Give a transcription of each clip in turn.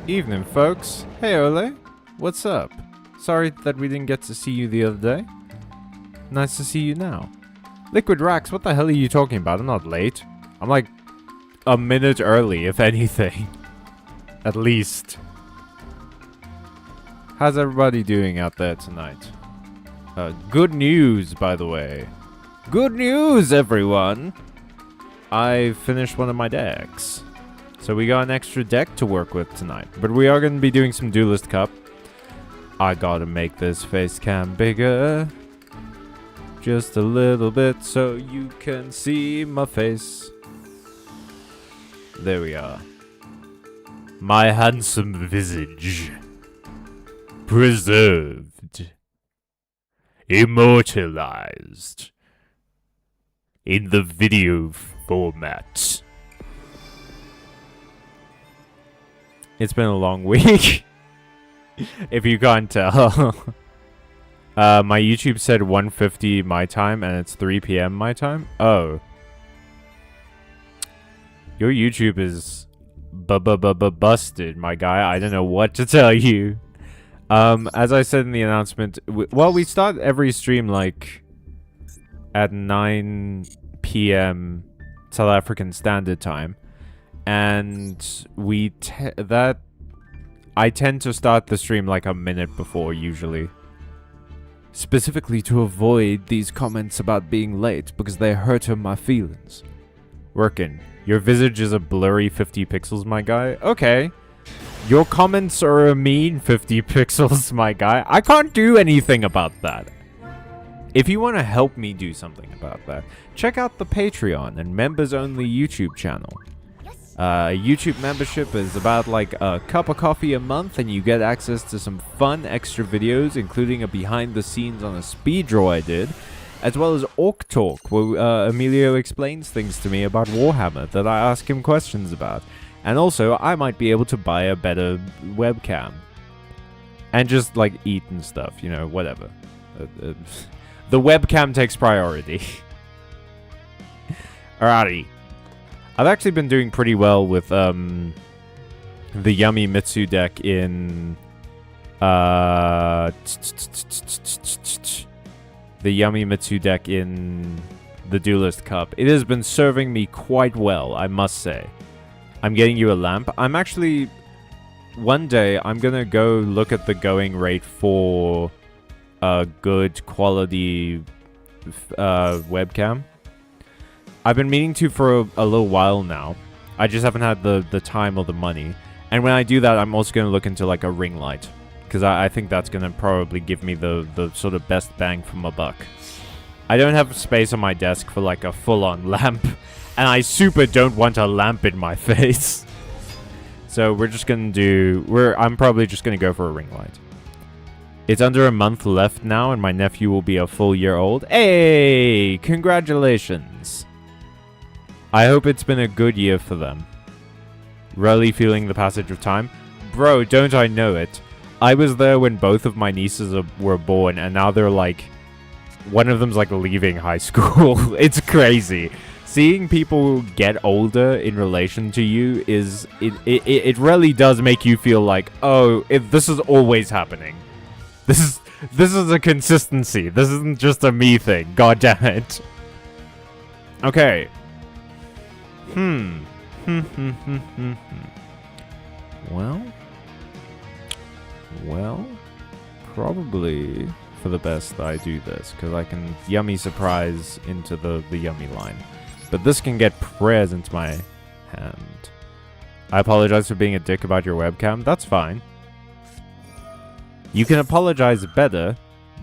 Evening, folks. Hey, Ole. What's up? Sorry that we didn't get to see you the other day. Nice to see you now. Liquid Rax, what the hell are you talking about? I'm not late. I'm like a minute early, if anything. At least. How's everybody doing out there tonight? Good news, by the way. Good news, everyone! I finished one of my decks. So we got an extra deck to work with tonight. But we are going to be doing some Duelist Cup. I gotta make this face cam bigger. Just a little bit so you can see my face. There we are. My handsome visage. Preserved. Immortalized. In the video format. It's been a long week. If you can't tell. My YouTube said 1:50 my time and it's 3 p.m. my time. Oh. Your YouTube is busted, my guy. I don't know what to tell you. As I said in the announcement, well, we start every stream like at 9 p.m. South African Standard Time. And I tend to start the stream like a minute before usually. Specifically to avoid these comments about being late because they hurt my feelings. Workin'. Your visage is a blurry 50 pixels, my guy. Okay. Your comments are a mean 50 pixels, my guy. I can't do anything about that. If you want to help me do something about that, check out the Patreon and members-only YouTube channel. YouTube membership is about like a cup of coffee a month and you get access to some fun extra videos, including a behind the scenes on a speed draw I did, as well as Orc Talk, where Emilio explains things to me about Warhammer that I ask him questions about. And also, I might be able to buy a better webcam. And just like eat and stuff, you know, whatever. The webcam takes priority. Alrighty. I've actually been doing pretty well with the Yummy Mitsu deck in the Yummy Mitsu deck in the Duelist Cup. It has been serving me quite well, I must say. I'm getting you a lamp. I'm actually one day I'm gonna go look at the going rate for a good quality webcam. I've been meaning to for a little while now. I just haven't had the time or the money. And when I do that, I'm also going to look into like a ring light. Because I think that's going to probably give me the sort of best bang for my buck. I don't have space on my desk for like a full-on lamp. And I super don't want a lamp in my face. So we're just going to do... I'm probably just going to go for a ring light. It's under a month left now and my nephew will be a full year old. Hey! Congratulations! I hope it's been a good year for them. Really feeling the passage of time? Bro, don't I know it. I was there when both of my nieces were born, and now they're like... One of them's like leaving high school. It's crazy. Seeing people get older in relation to you is... It really does make you feel like, oh, this is always happening. This is a consistency. This isn't just a me thing. God damn it. Okay. Well, probably for the best I do this, because I can yummy surprise into the yummy line. But this can get prayers into my hand. I apologize for being a dick about your webcam. That's fine. You can apologize better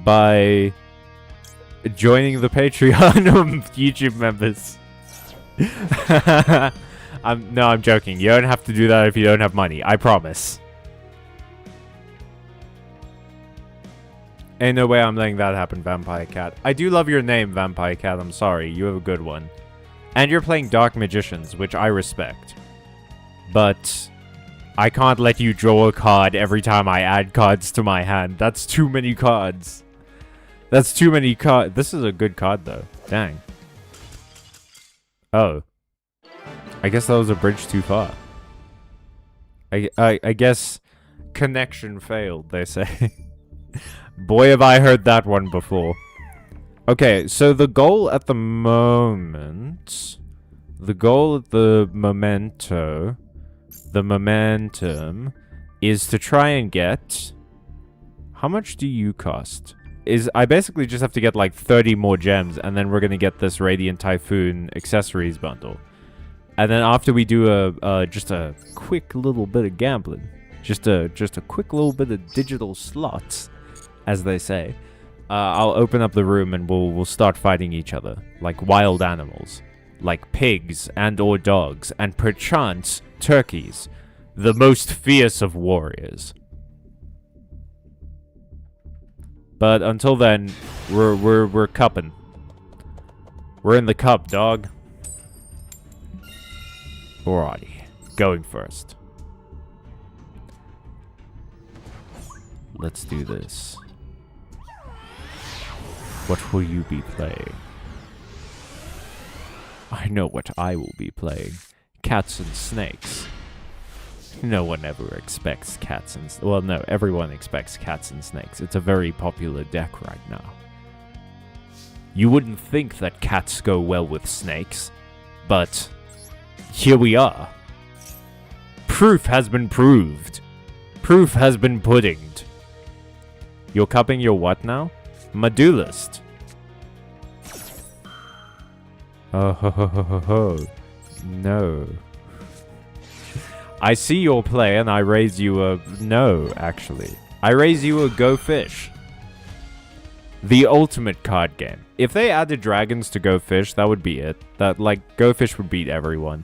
by joining the Patreon of YouTube members. I'm joking. You don't have to do that if you don't have money. I promise. Ain't no way I'm letting that happen, Vampire Cat. I do love your name, Vampire Cat. I'm sorry. You have a good one. And you're playing Dark Magicians, which I respect. But I can't let you draw a card every time I add cards to my hand. That's too many cards. That's too many cards. This is a good card, though. Dang. Oh. I guess that was a bridge too far. I guess connection failed, they say. Boy, have I heard that one before. Okay, so the goal at the moment... The goal at the momentum is to try and get... How much do you cost? I basically just have to get like 30 more gems, and then we're gonna get this Radiant Typhoon accessories bundle. And then after we do just a quick little bit of gambling, just a quick little bit of digital slots, as they say, I'll open up the room and we'll start fighting each other like wild animals, like pigs and/or dogs, and perchance turkeys, the most fierce of warriors. But until then, we're cupping. We're in the cup, dog. Alrighty, going first. Let's do this. What will you be playing? I know what I will be playing. Cats and snakes. No one ever expects cats and... Well, no, everyone expects cats and snakes. It's a very popular deck right now. You wouldn't think that cats go well with snakes, but here we are. Proof has been proved. Proof has been puddinged. You're cupping your what now? My Duelist. Oh, ho, ho, ho, ho, ho. No. I see your play and I raise you a... No, actually. I raise you a Go Fish. The ultimate card game. If they added dragons to Go Fish, that would be it. That, like, Go Fish would beat everyone.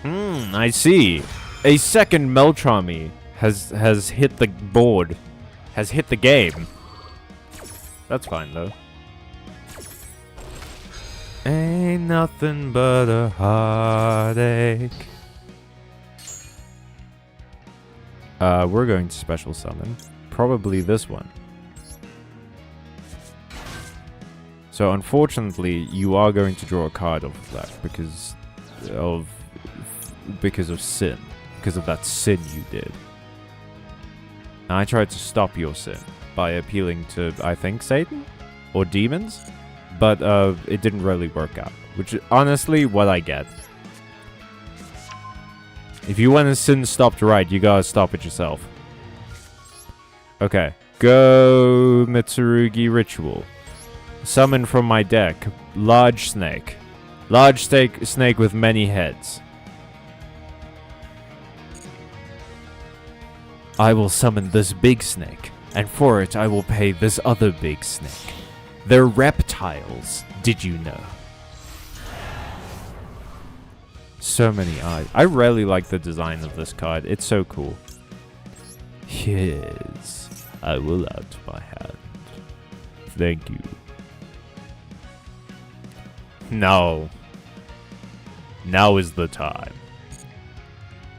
I see. A second Melcharmy has hit the board. Has hit the game. That's fine, though. Ain't nothing but a heartache. We're going to special summon. Probably this one. So unfortunately, you are going to draw a card off of that because of sin. Because of that sin you did. And I tried to stop your sin by appealing to, I think, Satan? Or demons? But it didn't really work out. Which is honestly what I get. If you want a sin stopped right, you gotta stop it yourself. Okay. Go Mitsurugi Ritual. Summon from my deck. Large snake. Large snake with many heads. I will summon this big snake, and for it I will pay this other big snake. They're reptiles, did you know? So many eyes. I really like the design of this card. It's so cool. Yes, I will out my hand. Thank you. No. Now is the time.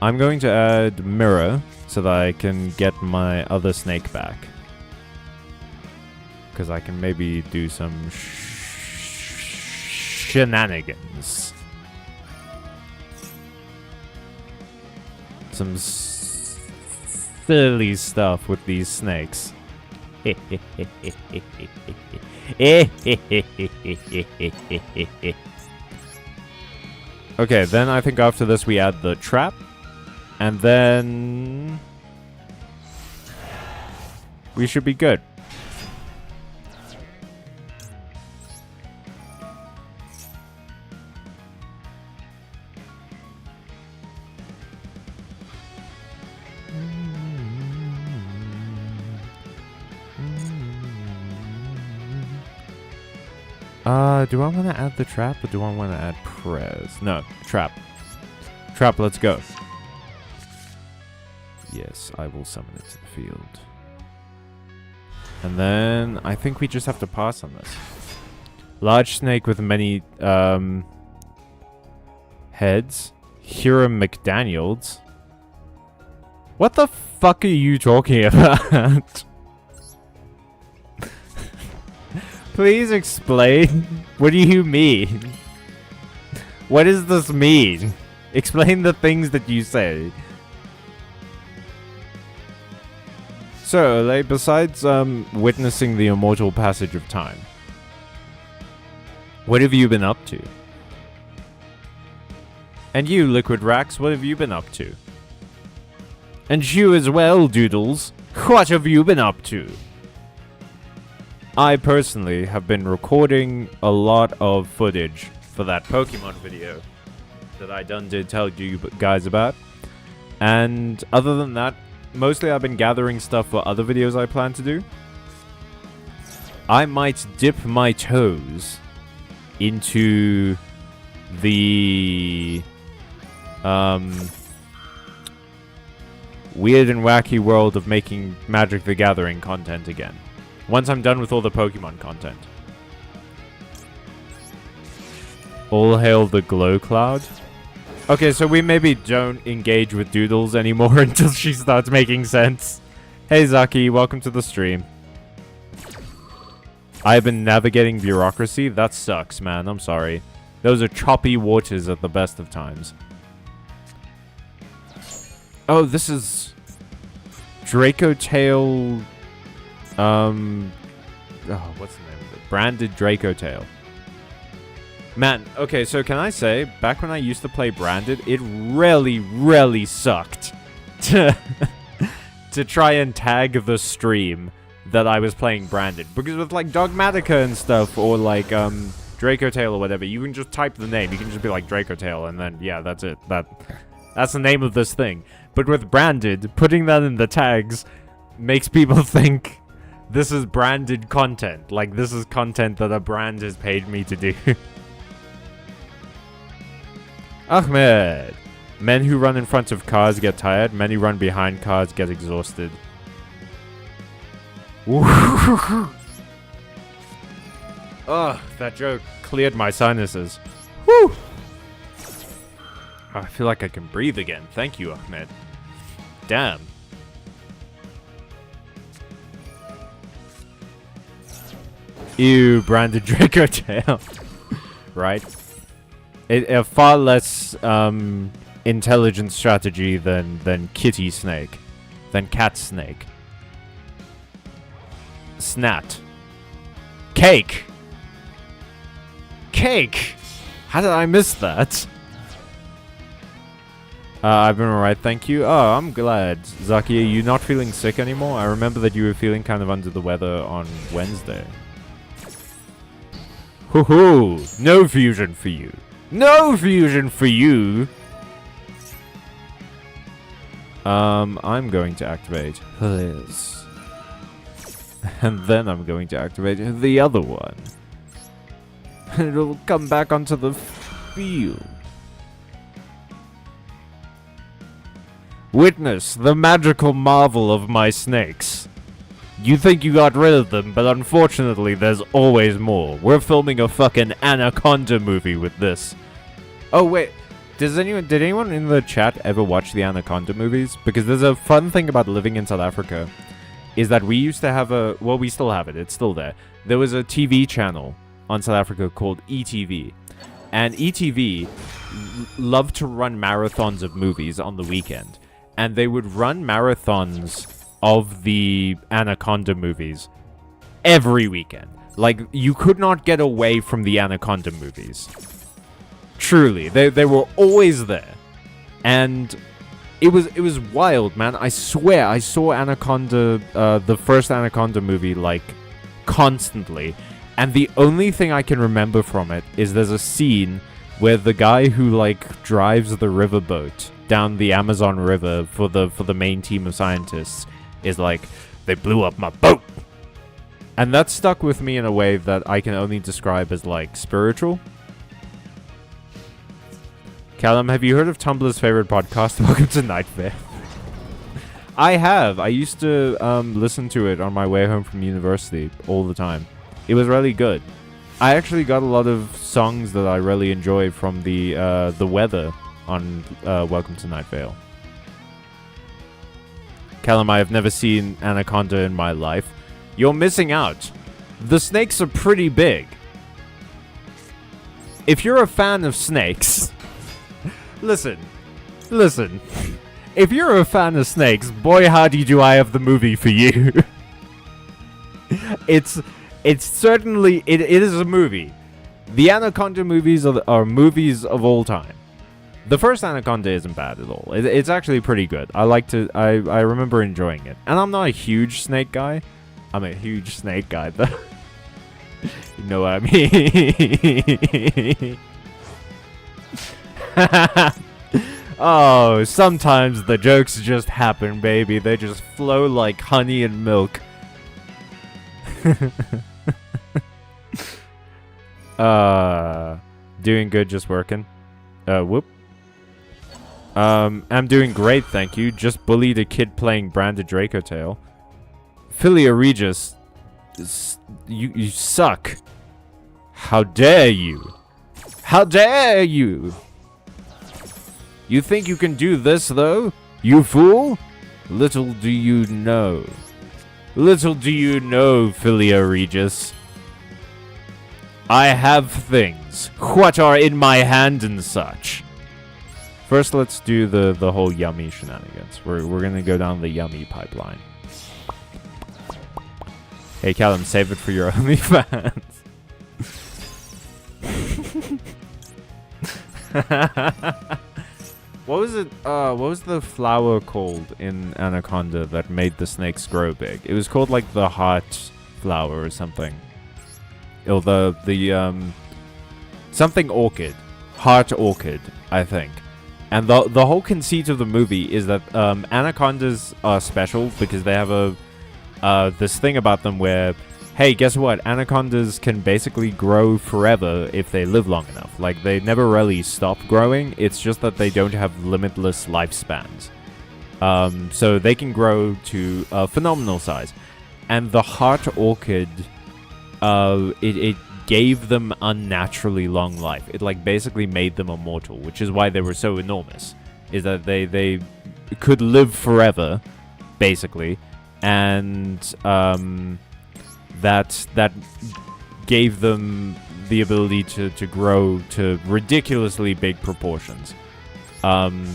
I'm going to add Mirror so that I can get my other snake back. Because I can maybe do some shenanigans. Some silly stuff with these snakes. Okay, then I think after this we add the trap. And then we should be good. Do I want to add the trap or do I want to add Prez? No, trap. Trap, let's go. Yes, I will summon it to the field. And then I think we just have to pass on this. Large snake with many heads. Hiram McDaniels. What the fuck are you talking about? Please explain. What do you mean? What does this mean? Explain the things that you say. So, like, besides witnessing the immortal passage of time, what have you been up to? And you, Liquid Rax, what have you been up to? And you as well, Doodles, what have you been up to? I personally have been recording a lot of footage for that Pokemon video that I did tell you guys about. And other than that, mostly I've been gathering stuff for other videos I plan to do. I might dip my toes into the weird and wacky world of making Magic the Gathering content again. Once I'm done with all the Pokemon content. All hail the Glow Cloud. Okay, so we maybe don't engage with Doodles anymore until she starts making sense. Hey Zaki, welcome to the stream. I've been navigating bureaucracy. That sucks, man. I'm sorry. Those are choppy waters at the best of times. Oh, this is Draco Tail. Oh, what's the name of it? Branded Draco Tail. Man, okay, so can I say, back when I used to play Branded, it really sucked to try and tag the stream that I was playing Branded. Because with, like, Dogmatica and stuff, or, like, Draco Tail or whatever, you can just type the name. You can just be like, Draco Tail, and then, yeah, that's it. That's the name of this thing. But with Branded, putting that in the tags makes people think this is branded content. Like, this is content that a brand has paid me to do. Ahmed. Men who run in front of cars get tired. Men who run behind cars get exhausted. Ugh, that joke cleared my sinuses. Woo! I feel like I can breathe again. Thank you, Ahmed. Damn. Ew, branded Draco Tail. Right? A far less intelligent strategy than Kitty Snake. Than Cat Snake. Snat. Cake! Cake! How did I miss that? I've been alright, thank you. Oh, I'm glad. Zaki, are you not feeling sick anymore? I remember that you were feeling kind of under the weather on Wednesday. Hoo-hoo! No fusion for you. No fusion for you! I'm going to activate this. And then I'm going to activate the other one. And it'll come back onto the field. Witness the magical marvel of my snakes. You think you got rid of them, but unfortunately there's always more. We're filming a fucking Anaconda movie with this. Oh wait, did anyone in the chat ever watch the Anaconda movies? Because there's a fun thing about living in South Africa, is that we used to have well, we still have it, it's still there. There was a TV channel on South Africa called ETV. And ETV loved to run marathons of movies on the weekend. And they would run marathons of the Anaconda movies every weekend. Like, you could not get away from the Anaconda movies. Truly, they were always there. And it was wild, man. I swear, I saw Anaconda, the first Anaconda movie, like, constantly. And the only thing I can remember from it is there's a scene where the guy who, like, drives the riverboat down the Amazon River for the main team of scientists is like, they blew up my boat. And that stuck with me in a way that I can only describe as, like, spiritual. Callum, have you heard of Tumblr's favorite podcast, Welcome to Night Vale? I have. I used to listen to it on my way home from university all the time. It was really good. I actually got a lot of songs that I really enjoy from the weather on Welcome to Night Vale. Callum, I have never seen Anaconda in my life. You're missing out. The snakes are pretty big. if you're a fan of snakes, listen. If you're a fan of snakes, boy howdy do I have the movie for you. It's certainly, it is a movie. The Anaconda movies are movies of all time. The first Anaconda isn't bad at all. It's actually pretty good. I remember enjoying it. And I'm not a huge snake guy. I'm a huge snake guy, though. You know what I mean? Oh, sometimes the jokes just happen, baby. They just flow like honey and milk. Doing good, just working. Whoop. I'm doing great, thank you. Just bullied a kid playing Branded Draco Tail. Philia Regis, you suck. How dare you? How dare you? You think you can do this, though? You fool? Little do you know. Little do you know, Philia Regis. I have things. What are in my hand and such? First, let's do the whole yummy shenanigans. We're gonna go down the yummy pipeline. Hey, Callum, save it for your OnlyFans. What was it? What was the flower called in Anaconda that made the snakes grow big? It was called like the heart flower or something. Or the something orchid, heart orchid, I think. And the whole conceit of the movie is that anacondas are special because they have this thing about them where, hey, guess what? Anacondas can basically grow forever if they live long enough. Like, they never really stop growing. It's just that they don't have limitless lifespans. So they can grow to a phenomenal size. And the heart orchid, it gave them unnaturally long life. It, like, basically made them immortal, which is why they were so enormous. Is that they could live forever, basically. And, that gave them the ability to grow to ridiculously big proportions. And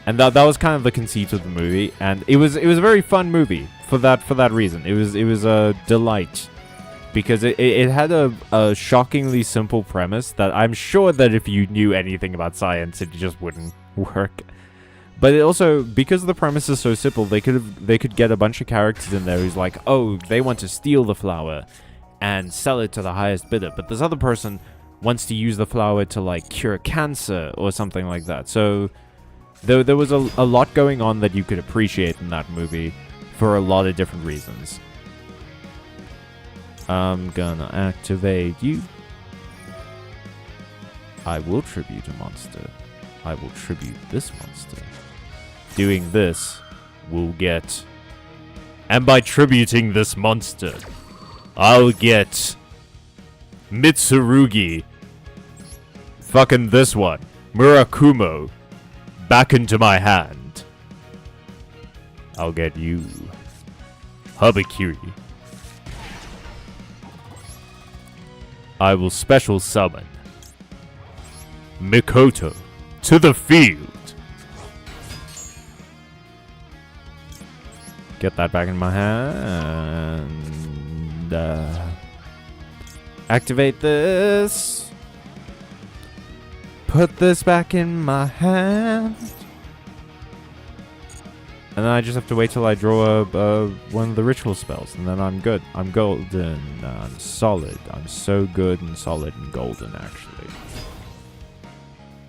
that was kind of the conceit of the movie, and it was a very fun movie for that reason. It was a delight because it had a shockingly simple premise that I'm sure that if you knew anything about science, it just wouldn't work. But it also, because the premise is so simple, they could get a bunch of characters in there who's like, oh, they want to steal the flower and sell it to the highest bidder. But this other person wants to use the flower to, like, cure cancer or something like that. So there was a lot going on that you could appreciate in that movie for a lot of different reasons. I'm gonna activate you. I will tribute a monster. I will tribute this monster. Doing this will get... And by tributing this monster, I'll get... Mitsurugi. Fucking this one. Murakumo. Back into my hand. I'll get you. Habakiri. I will special summon Mikoto to the field. Get that back in my hand. Activate this. Put this back in my hand. And then I just have to wait till I draw one of the ritual spells, and then I'm good. I'm golden. I'm solid. I'm so good and solid and golden, actually.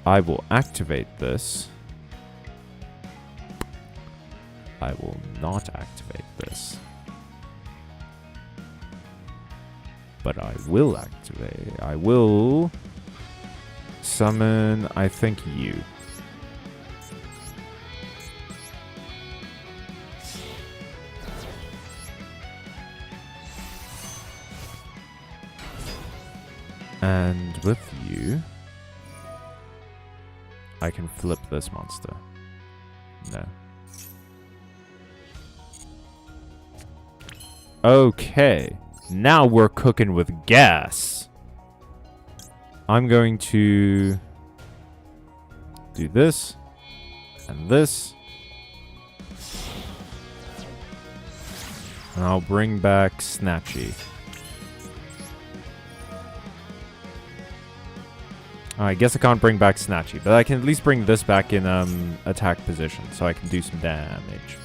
I will activate this. I will not activate this. But I will activate. I will summon, I think, you. And with you, I can flip this monster. No. Okay. Now we're cooking with gas. I'm going to do this and this. And I'll bring back Snatchy. I guess I can't bring back Snatchy, but I can at least bring this back in attack position, so I can do some damage.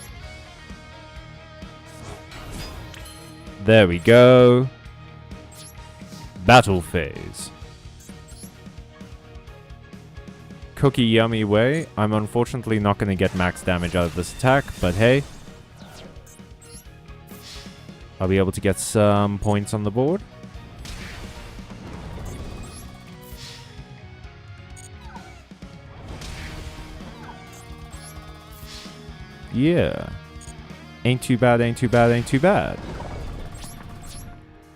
There we go. Battle phase. Cookie yummy way. I'm unfortunately not going to get max damage out of this attack, but hey. I'll be able to get some points on the board. Yeah. Ain't too bad, ain't too bad, ain't too bad.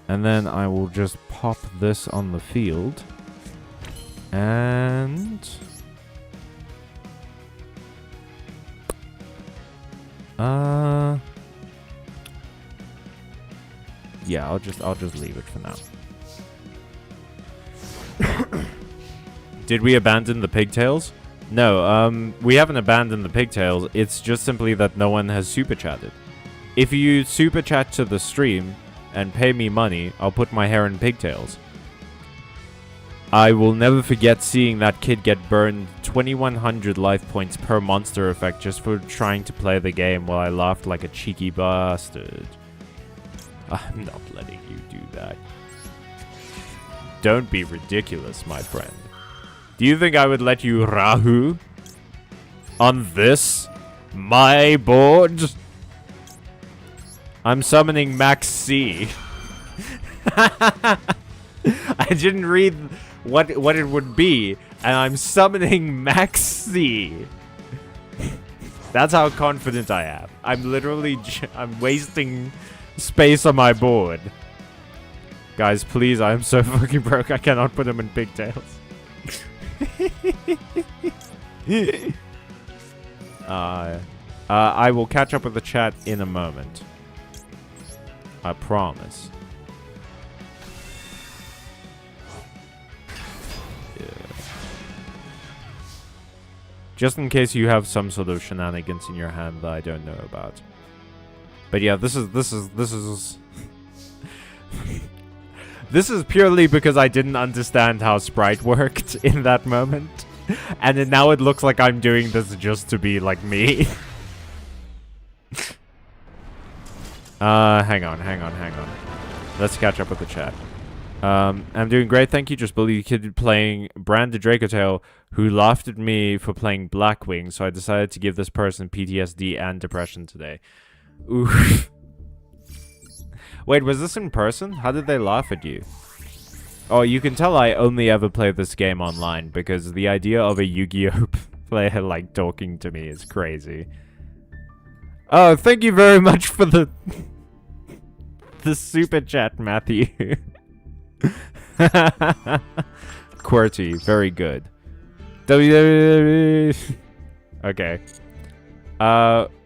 And then I will just pop this on the field. And... yeah, I'll just leave it for now. Did we abandon the pigtails? No, we haven't abandoned the pigtails. It's just simply that no one has super chatted. If you super chat to the stream and pay me money, I'll put my hair in pigtails. I will never forget seeing that kid get burned 2100 life points per monster effect just for trying to play the game while I laughed like a cheeky bastard. I'm not letting you do that. Don't be ridiculous, my friend. Do you think I would let you Rahu on this, my board? I'm summoning Max C. I didn't read what it would be, and I'm summoning Max C. That's how confident I am. I'm literally I'm wasting space on my board. Guys, please, I'm so fucking broke. I cannot put him in pigtails. I will catch up with the chat in a moment. I promise. Yeah. Just in case you have some sort of shenanigans in your hand that I don't know about. But yeah, this is this is purely because I didn't understand how Sprite worked in that moment. And now it looks like I'm doing this just to be like me. Hang on. Let's catch up with the chat. I'm doing great, thank you. Just bullied a kid playing Branded Dracotail who laughed at me for playing Blackwing, so I decided to give this person PTSD and depression today. Oof. Wait, was this in person? How did they laugh at you? Oh, you can tell I only ever play this game online, because the idea of a Yu-Gi-Oh! Player, like, talking to me is crazy. Oh, thank you very much for the... the super chat, Matthew. QWERTY, very good. Okay.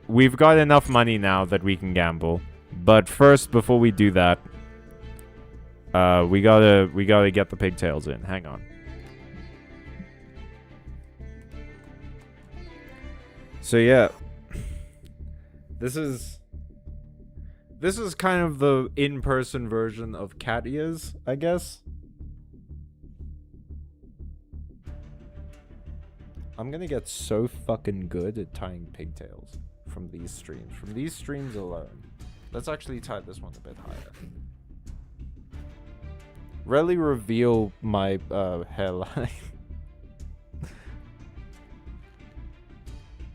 We've got enough money now that we can gamble. But first, before we do that, we gotta get the pigtails in. Hang on. So yeah, this is kind of the in-person version of cat ears, I guess. I'm gonna get so fucking good at tying pigtails from these streams. From these streams alone. Let's actually tie this one a bit higher. Really reveal my hairline.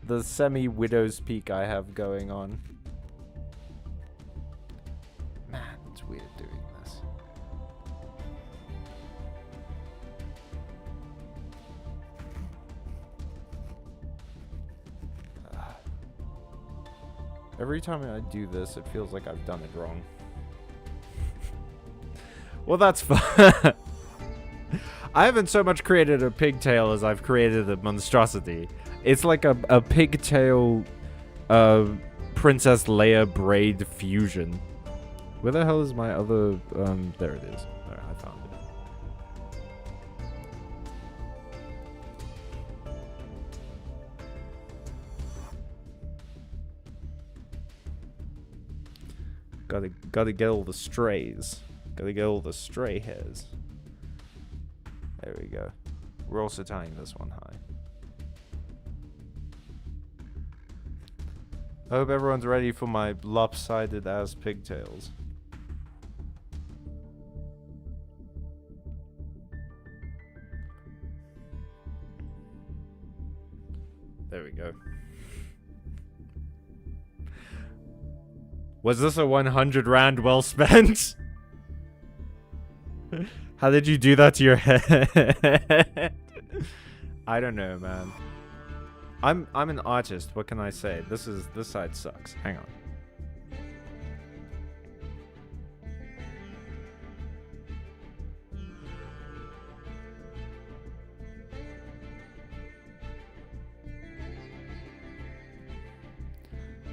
The semi-widow's peak I have going on. Man, it's weird doing this. Every time I do this, it feels like I've done it wrong. Well, that's fun. I haven't so much created a pigtail as I've created a monstrosity. It's like a pigtail Princess Leia braid fusion. Where the hell is my other... there it is. There, I found Gotta get all the strays. Gotta get all the stray hairs. There we go. We're also tying this one high. I hope everyone's ready for my lopsided ass pigtails. There we go. Was this a 100 rand well spent? How did you do that to your head? I don't know, man. I'm an artist. What can I say? This side sucks. Hang on.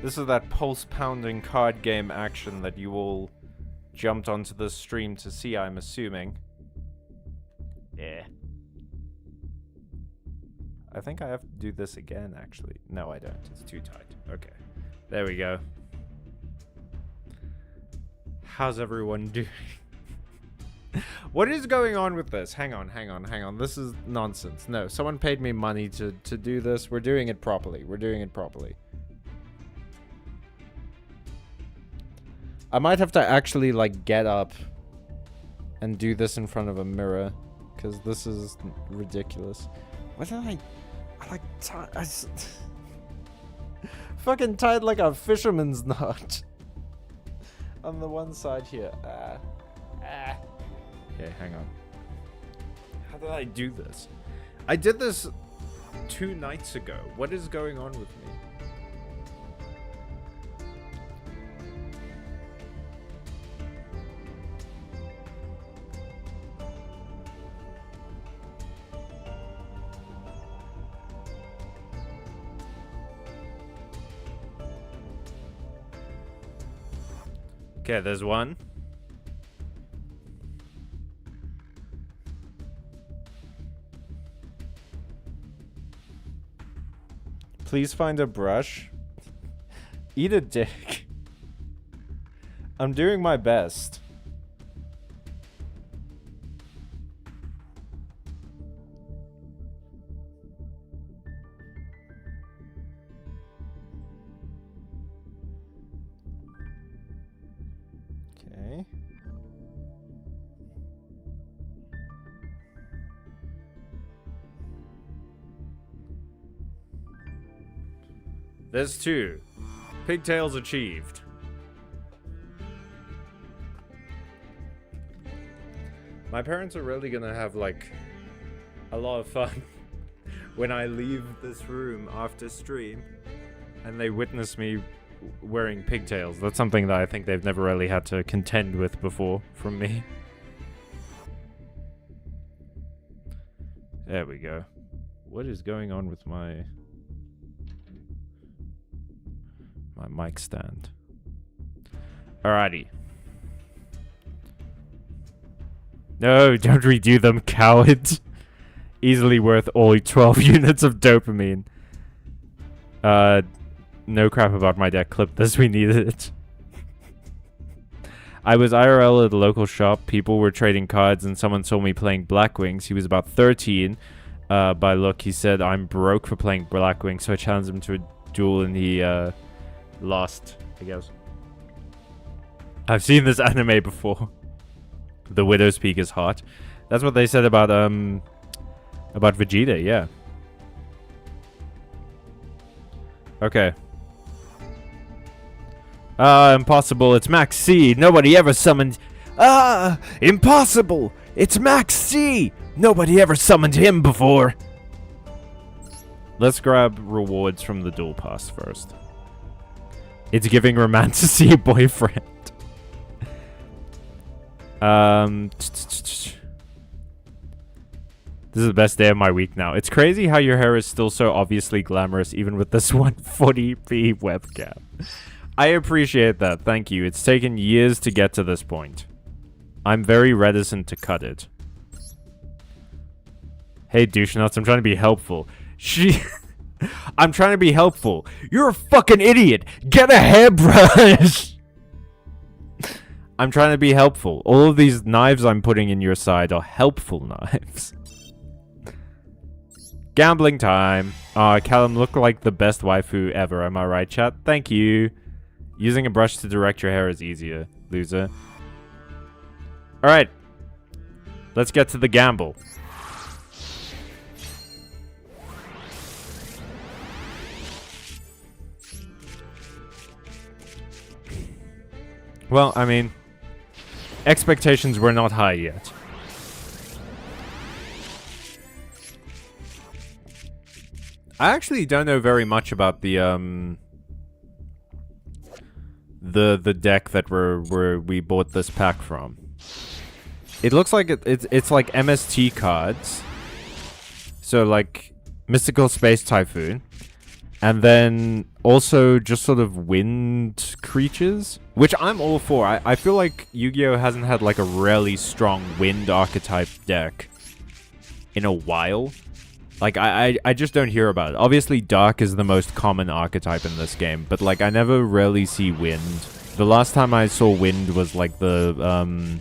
This is that pulse-pounding card game action that you all jumped onto the stream to see, I'm assuming. Yeah. I think I have to do this again, actually. No, I don't. It's too tight. Okay. There we go. How's everyone doing? What is going on with this? Hang on. This is nonsense. No, someone paid me money to do this. We're doing it properly. I might have to actually, like, get up and do this in front of a mirror, because this is ridiculous. What did I like, fucking tied like a fisherman's knot on the one side here. Okay, hang on. How did I do this? I did this 2 nights ago. What is going on with me? Okay, there's one. Please find a brush. Eat a dick. I'm doing my best. Okay. There's 2. Pigtails achieved. My parents are really gonna have, like, a lot of fun when I leave this room after stream and they witness me wearing pigtails. That's something that I think they've never really had to contend with before from me. There we go. What is going on with my mic stand? Alrighty. No, don't redo them, coward. Easily worth all 12 units of dopamine. No crap about my deck. Clip this, we needed it. I was IRL at a local shop. People were trading cards and someone saw me playing Blackwings. He was about 13. By look, he said, I'm broke for playing Blackwing, so I challenged him to a duel and he lost, I guess. I've seen this anime before. The Widow's Peak is hot. That's what they said about Vegeta, yeah. Okay. Impossible. It's Max C. Nobody ever summoned... impossible! It's Max C! Nobody ever summoned him before. Let's grab rewards from the duel pass first. It's giving romanticy boyfriend. This is the best day of my week now. It's crazy how your hair is still so obviously glamorous even with this 140p webcam. I appreciate that, thank you. It's taken years to get to this point. I'm very reticent to cut it. Hey, douche nuts, I'm trying to be helpful. I'm trying to be helpful. You're a fucking idiot! Get a hairbrush! I'm trying to be helpful. All of these knives I'm putting in your side are helpful knives. Gambling time. Callum look like the best waifu ever. Am I right, chat? Thank you. Using a brush to direct your hair is easier, loser. Alright. Let's get to the gamble. Well, I mean, expectations were not high yet. I actually don't know very much about the deck that we bought this pack from. It looks like it's like MST cards. So like Mystical Space Typhoon. And then also just sort of wind creatures, which I'm all for. I feel like Yu-Gi-Oh! Hasn't had like a really strong wind archetype deck in a while. Like, I just don't hear about it. Obviously, Dark is the most common archetype in this game, but like, I never really see wind. The last time I saw wind was like the,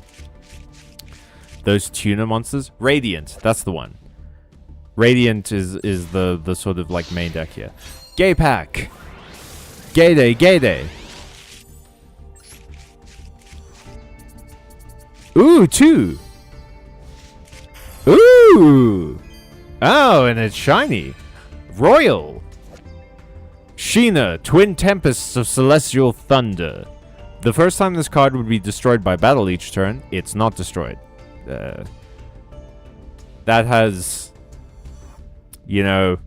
those tuna monsters. Radiant, that's the one. Radiant is the sort of like main deck here. Gay pack. Gay day, gay day. Ooh, 2. Ooh. Oh, and it's shiny. Royal. Sheena, Twin Tempests of Celestial Thunder. The first time this card would be destroyed by battle each turn, it's not destroyed. That has, you know,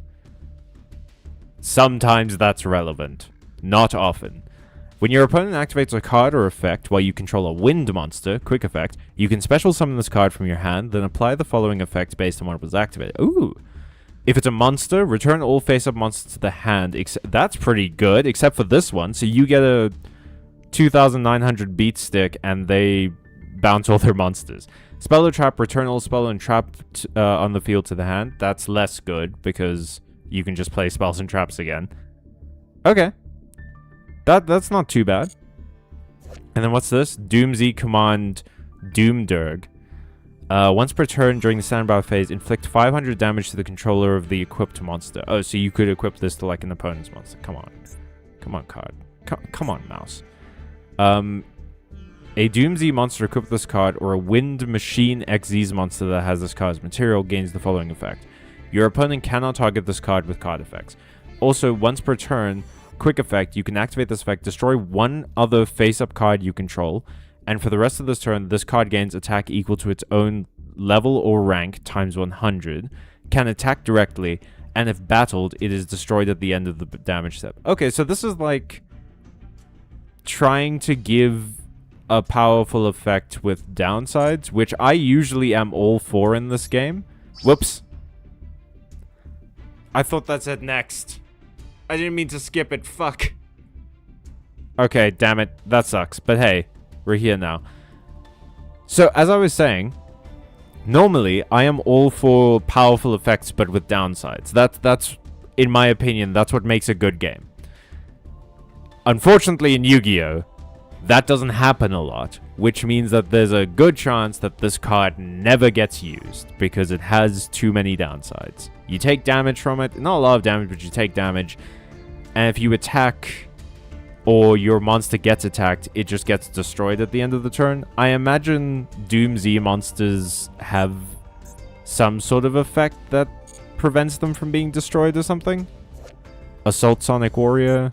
sometimes that's relevant. Not often. When your opponent activates a card or effect while you control a wind monster, quick effect, you can special summon this card from your hand, then apply the following effect based on what was activated. Ooh. If it's a monster, return all face-up monsters to the hand. That's pretty good, except for this one. So you get a 2,900 beat stick, and they bounce all their monsters. Spell or trap, return all spell and trap on the field to the hand. That's less good, because you can just play spells and traps again. Okay. That's not too bad. And then what's this? Doomsy Command Doomdurg. Once per turn during the standby phase, inflict 500 damage to the controller of the equipped monster. Oh, so you could equip this to like an opponent's monster. Come on. Come on, card. Come on, mouse. A Doomsy monster equipped with this card, or a Wind Machine Xyz monster that has this card's material, gains the following effect. Your opponent cannot target this card with card effects. Also, once per turn, quick effect, you can activate this effect, destroy one other face-up card you control, and for the rest of this turn, this card gains attack equal to its own level or rank times 100, can attack directly, and if battled, it is destroyed at the end of the damage step. Okay, so this is like trying to give a powerful effect with downsides, which I usually am all for in this game. Whoops. I thought that said next. I didn't mean to skip it. Fuck. Okay, damn it. That sucks. But hey, we're here now. So, as I was saying, normally I am all for powerful effects, but with downsides. That's, in my opinion, that's what makes a good game. Unfortunately, in Yu-Gi-Oh!, that doesn't happen a lot, which means that there's a good chance that this card never gets used, because it has too many downsides. You take damage from it, not a lot of damage, but you take damage, and if you attack, or your monster gets attacked, it just gets destroyed at the end of the turn. I imagine Doom Z monsters have some sort of effect that prevents them from being destroyed or something. Assault Sonic Warrior.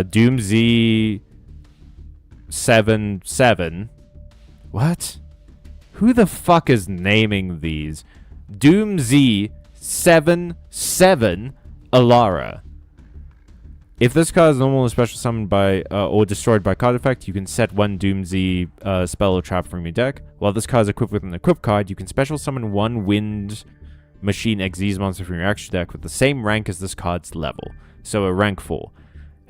Doom Z 7-7. What? Who the fuck is naming these? Doom Z 7-7 Alara. If this card is normal or special summoned by or destroyed by card effect, you can set one Doom Z spell or trap from your deck. While this card is equipped with an equipped card, you can special summon one Wind Machine Xyz monster from your extra deck with the same rank as this card's level, so a rank 4.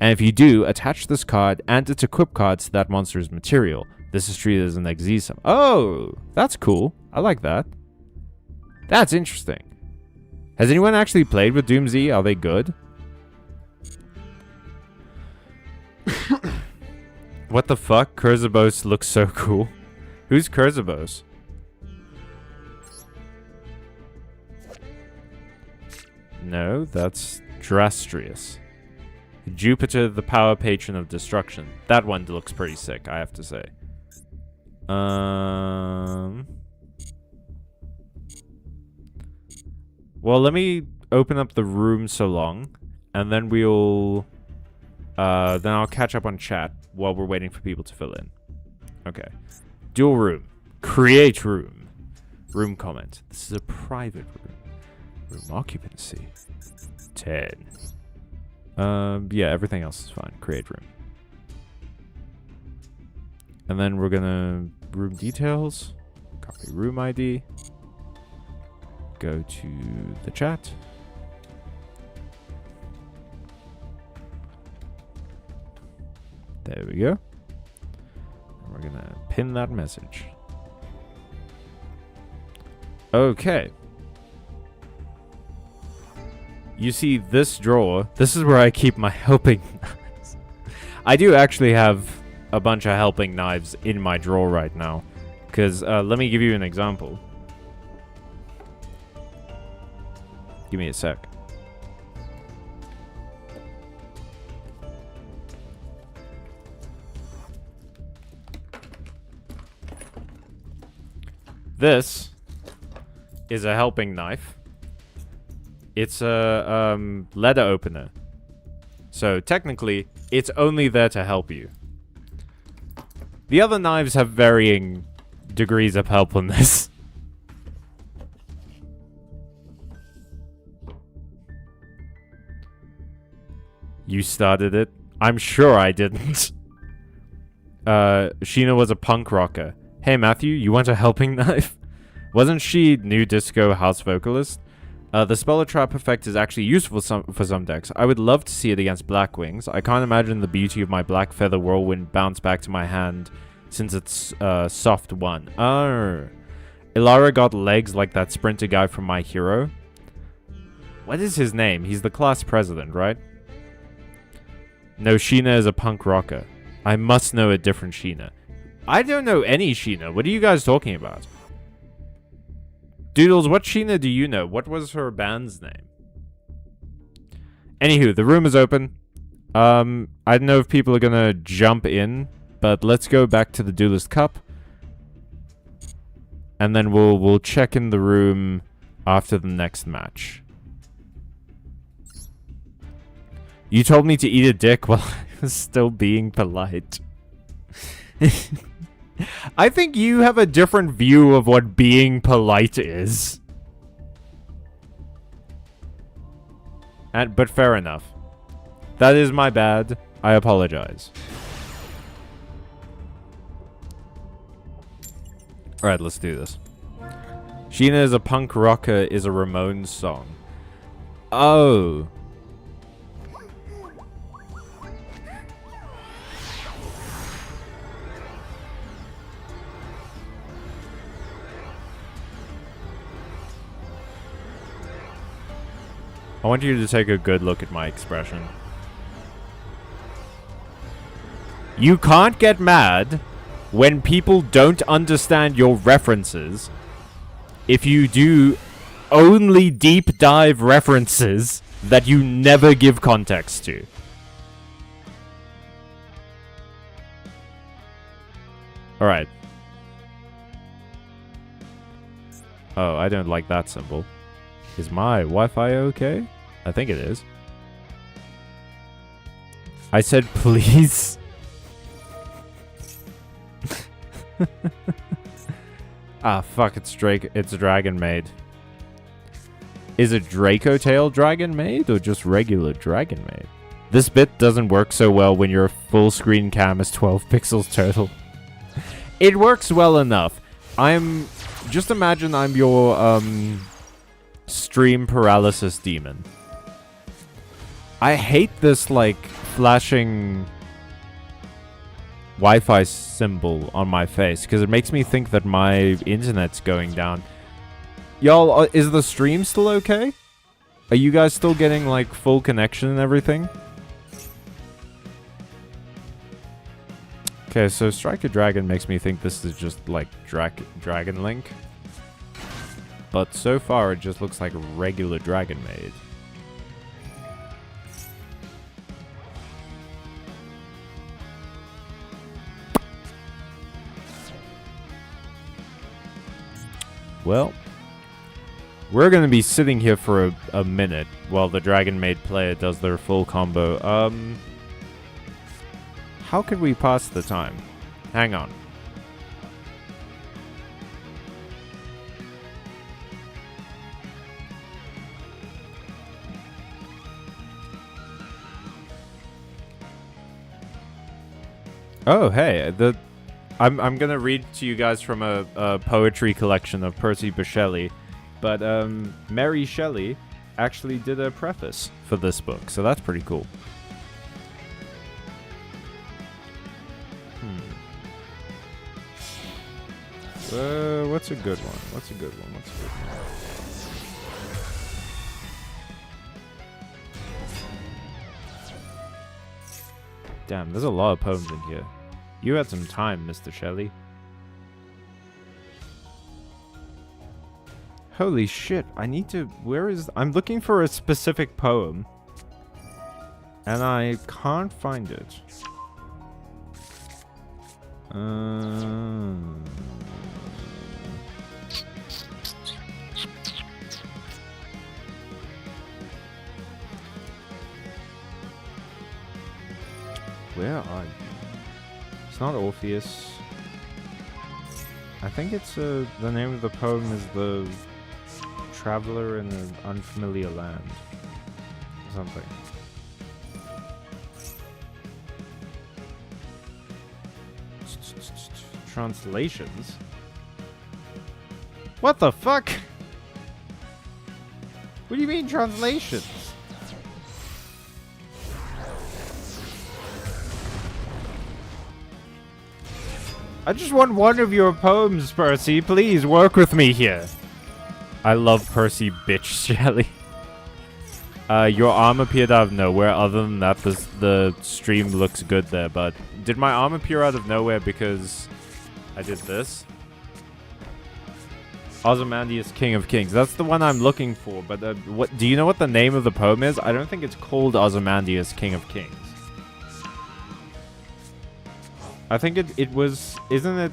And if you do, attach this card and its equipped card to that monster's material. This is treated as an Xyz summon. Oh, that's cool. I like that. That's interesting. Has anyone actually played with Doom Z? Are they good? What the fuck? Kurzebos looks so cool. Who's Kurzebos? No, that's Drastrius. Jupiter, the power patron of destruction. That one looks pretty sick, I have to say. Well, let me open up the room so long, and then we'll... then I'll catch up on chat while we're waiting for people to fill in. Okay. Dual room. Create room. Room comment. This is a private room. Room occupancy. 10. Yeah, everything else is fine. Create room. And then we're gonna... Room details. Copy room ID. Go to the chat. There we go. And we're gonna pin that message. Okay. You see this drawer. This is where I keep my helping knives. I do actually have a bunch of helping knives in my drawer right now. Because, let me give you an example. Give me a sec. This is a helping knife. It's a letter opener. So technically, it's only there to help you. The other knives have varying degrees of helpfulness. You started it? I'm sure I didn't. Sheena was a punk rocker. Hey Matthew, you want a helping knife? Wasn't she new disco house vocalist? The Speller Trap effect is actually useful for some decks. I would love to see it against Black Wings. I can't imagine the beauty of my Black Feather Whirlwind bounce back to my hand since it's soft one. Ilara got legs like that sprinter guy from My Hero. What is his name? He's the class president, right? No, Sheena is a punk rocker. I must know a different Sheena. I don't know any Sheena. What are you guys talking about? Doodles, what Sheena do you know? What was her band's name? Anywho, the room is open. I don't know if people are gonna jump in, but let's go back to the Duelist Cup. And then we'll check in the room after the next match. You told me to eat a dick while I was still being polite. I think you have a different view of what being polite is. But fair enough. That is my bad. I apologize. Alright, let's do this. Sheena is a punk rocker is a Ramones song. Oh. I want you to take a good look at my expression. You can't get mad when people don't understand your references if you do only deep dive references that you never give context to. Alright. Oh, I don't like that symbol. Is my Wi-Fi okay? I think it is. I said please. Ah, fuck, it's Dragon Maid. Is it Draco Tail Dragon Maid or just regular Dragon Maid? This bit doesn't work so well when your full screen cam is 12 pixels total. It works well enough. Just imagine I'm your, stream paralysis demon. I hate this, like, flashing Wi-Fi symbol on my face, because it makes me think that my internet's going down. Y'all, is the stream still okay? Are you guys still getting, like, full connection and everything? Okay, so Strike a Dragon makes me think this is just like Dragon Link. But so far it just looks like a regular Dragon Maid. Well, we're gonna be sitting here for a minute while the Dragon Maid player does their full combo. How could we pass the time? Hang on. Oh, hey, I'm gonna read to you guys from a poetry collection of Percy Shelley, but Mary Shelley actually did a preface for this book, so that's pretty cool. What's a good one? What's a good one? What's a good one? Damn, there's a lot of poems in here. You had some time, Mr. Shelley. Holy shit, I need to... I'm looking for a specific poem. And I can't find it. Where are you? It's not Orpheus. I think it's the name of the poem is The Traveler in an Unfamiliar Land. Or something. Translations? What the fuck? What do you mean translations? I just want one of your poems, Percy. Please work with me here. I love Percy, bitch, Shelley. Your arm appeared out of nowhere. Other than that, the stream looks good there. But did my arm appear out of nowhere because I did this? Ozymandias, King of Kings. That's the one I'm looking for. But what? Do you know what the name of the poem is? I don't think it's called Ozymandias, King of Kings. I think it was... Isn't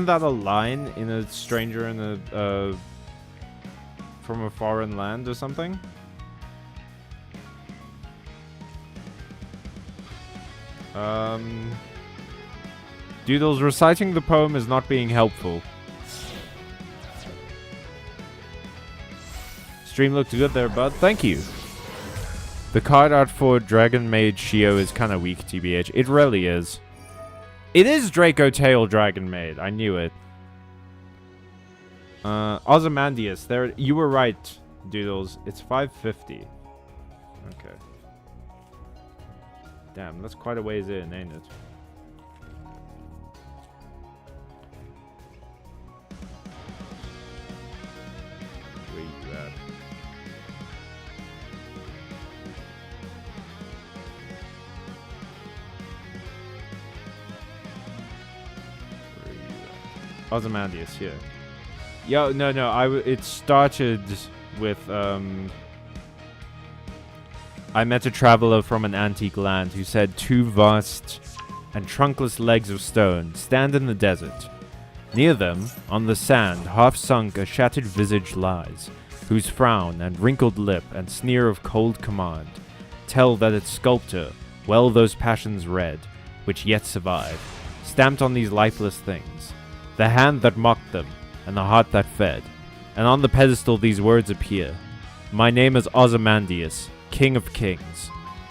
that a line in A Stranger in a... from a Foreign Land or something? Doodles, reciting the poem is not being helpful. Stream looked good there, bud. Thank you. The card art for Dragon Maid Shio is kind of weak, TBH. It really is. It is Draco Tail Dragon Maid. I knew it. Ozymandias. There, you were right, Doodles. It's 550. Okay. Damn, that's quite a ways in, ain't it? Where you at? Ozymandias, here. Yo, no, it started with, I met a traveler from an antique land who said 2 vast and trunkless legs of stone stand in the desert. Near them, on the sand, half sunk, a shattered visage lies, whose frown and wrinkled lip and sneer of cold command tell that its sculptor well those passions read, which yet survive, stamped on these lifeless things. The hand that mocked them, and the heart that fed. And on the pedestal these words appear. My name is Ozymandias, King of Kings.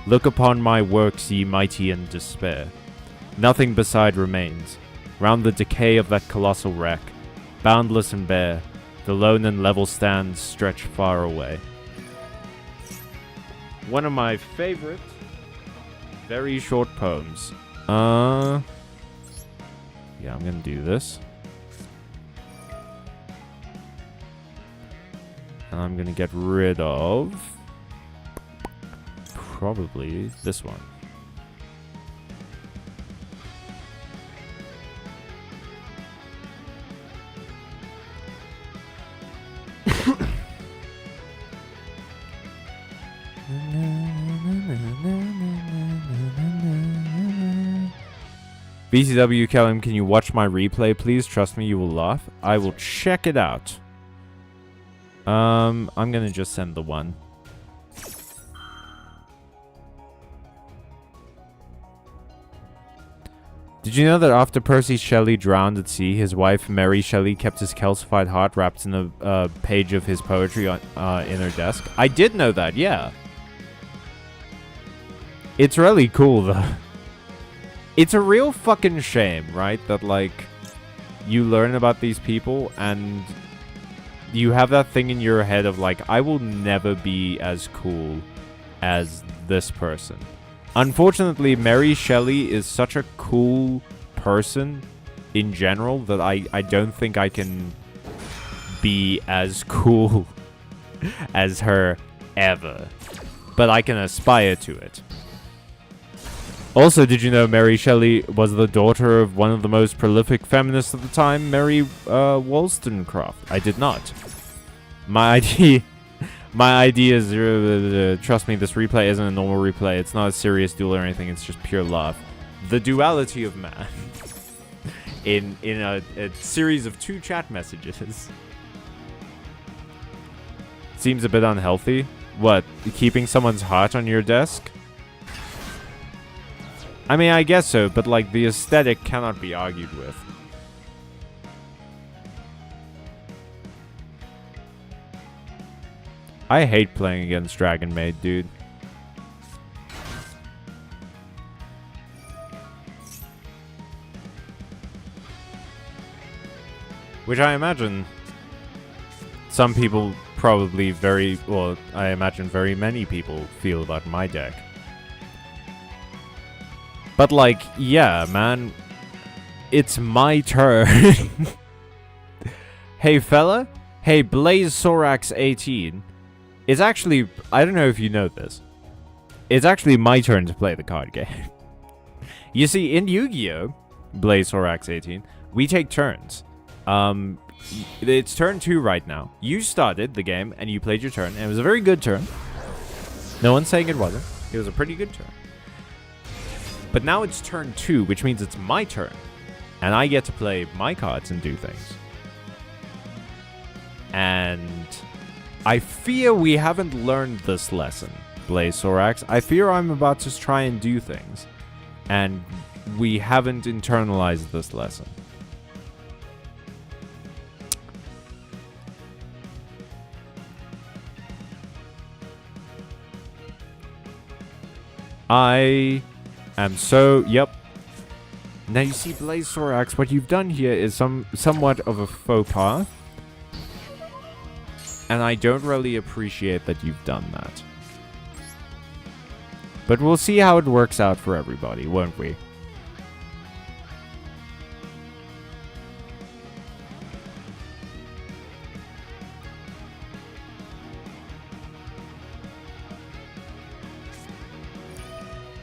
Look upon my works, ye mighty in despair. Nothing beside remains. Round the decay of that colossal wreck, boundless and bare, the lone and level stands stretch far away. One of my favorite, very short poems. Yeah, I'm gonna do this. And I'm gonna get rid of probably this one. BCW Kellum, can you watch my replay, please? Trust me, you will laugh. I will check it out. I'm gonna just send the one. Did you know that after Percy Shelley drowned at sea, his wife Mary Shelley kept his calcified heart wrapped in a page of his poetry on, in her desk? I did know that, yeah. It's really cool, though. It's a real fucking shame, right? That, like, you learn about these people and you have that thing in your head of, like, I will never be as cool as this person. Unfortunately, Mary Shelley is such a cool person in general that I don't think I can be as cool as her ever. But I can aspire to it. Also, did you know Mary Shelley was the daughter of one of the most prolific feminists at the time, Mary Wollstonecraft? I did not. My idea is, trust me, this replay isn't a normal replay. It's not a serious duel or anything. It's just pure love. The duality of man. in a series of 2 chat messages. Seems a bit unhealthy. What? Keeping someone's heart on your desk? I mean, I guess so, but like the aesthetic cannot be argued with. I hate playing against Dragon Maid, dude. Which I imagine some people probably I imagine very many people feel about my deck. But like, yeah, man, it's my turn. Hey, fella. Hey, Blaze Sorax 18. It's actually, I don't know if you know this. It's actually my turn to play the card game. You see, in Yu-Gi-Oh! Blaze Sorax 18, we take turns. It's turn 2 right now. You started the game, and you played your turn, and it was a very good turn. No one's saying it wasn't. It was a pretty good turn. But now it's turn 2, which means it's my turn. And I get to play my cards and do things. And I fear we haven't learned this lesson, Blaze Sorax. I fear I'm about to try and do things. And we haven't internalized this lesson. I am so... Yep. Now you see, Blaze Sorax, what you've done here is somewhat of a faux pas. And I don't really appreciate that you've done that. But we'll see how it works out for everybody, won't we?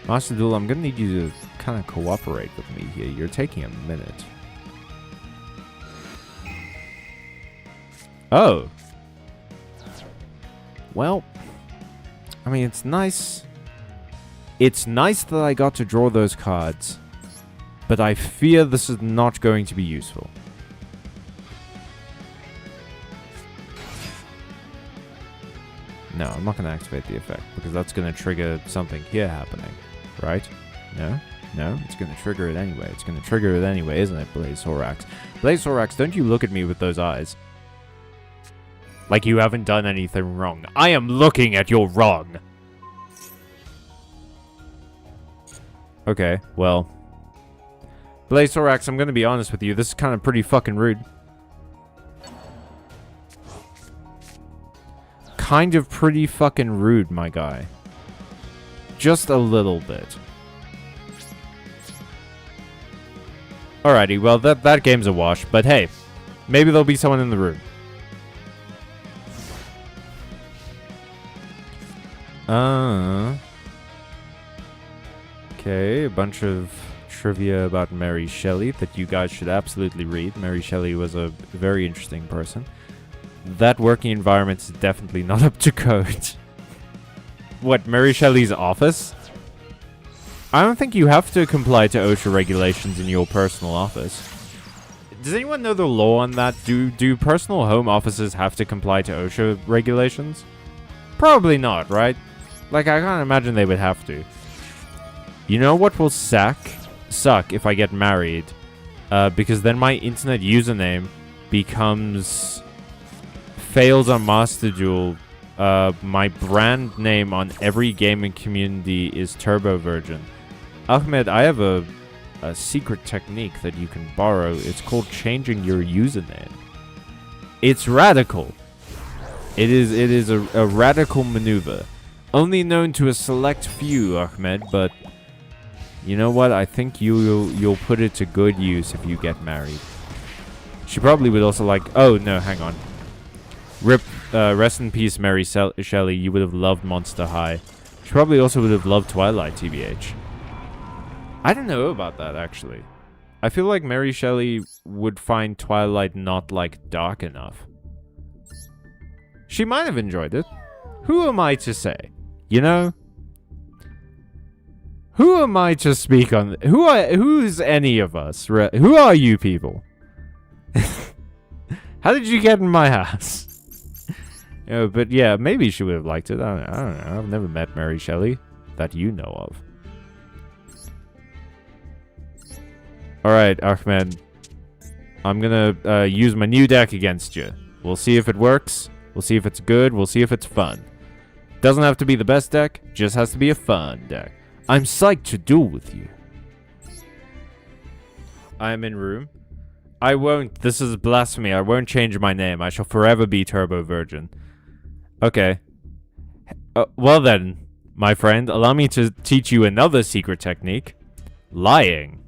Master Duel, I'm gonna need you to kind of cooperate with me here. You're taking a minute. Oh. Well, I mean, it's nice. It's nice that I got to draw those cards, but I fear this is not going to be useful. No, I'm not going to activate the effect, because that's going to trigger something here happening, right? No? No? It's going to trigger it anyway. It's going to trigger it anyway, isn't it, Blaze Sorax? Blaze Sorax, don't you look at me with those eyes. Like you haven't done anything wrong. I am looking at your wrong. Okay, well. Blaze Sorax, I'm going to be honest with you. This is kind of pretty fucking rude. Kind of pretty fucking rude, my guy. Just a little bit. Alrighty, well, that game's a wash. But hey, maybe there'll be someone in the room. Okay, a bunch of trivia about Mary Shelley that you guys should absolutely read. Mary Shelley was a very interesting person. That working environment is definitely not up to code. What, Mary Shelley's office? I don't think you have to comply to OSHA regulations in your personal office. Does anyone know the law on that? Do personal home offices have to comply to OSHA regulations? Probably not, right? Like, I can't imagine they would have to. You know what will suck if I get married? Because then my internet username becomes... fails on Master Duel. My brand name on every gaming community is Turbo Virgin. Ahmed, I have a secret technique that you can borrow. It's called changing your username. It's radical. It is a radical maneuver. Only known to a select few, Ahmed, but you know what? I think you'll put it to good use if you get married. She probably would also like... Oh, no, hang on. Rest in peace, Mary Shelley. You would have loved Monster High. She probably also would have loved Twilight, TBH. I don't know about that, actually. I feel like Mary Shelley would find Twilight not, like, dark enough. She might have enjoyed it. Who am I to say? You know? Who am I to speak on... Who's any of us? Who are you people? How did you get in my house? But yeah, maybe she would have liked it. I don't know. I've never met Mary Shelley that you know of. Alright, Ahmed. I'm gonna use my new deck against you. We'll see if it works. We'll see if it's good. We'll see if it's fun. Doesn't have to be the best deck. Just has to be a fun deck. I'm psyched to duel with you. I am in room. I won't. This is blasphemy. I won't change my name. I shall forever be Turbo Virgin. Okay. Well then, my friend, allow me to teach you another secret technique. Lying.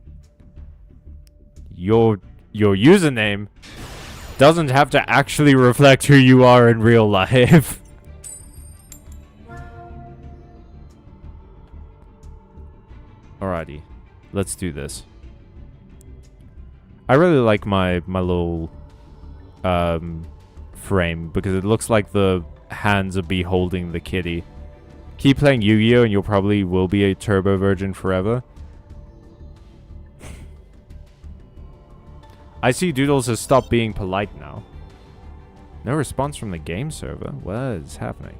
Your username doesn't have to actually reflect who you are in real life. Alrighty. Let's do this. I really like my little frame because it looks like the hands are beholding the kitty. Keep playing Yu-Gi-Oh! And you'll probably will be a Turbo Virgin forever. I see Doodles has stopped being polite now. No response from the game server. What is happening?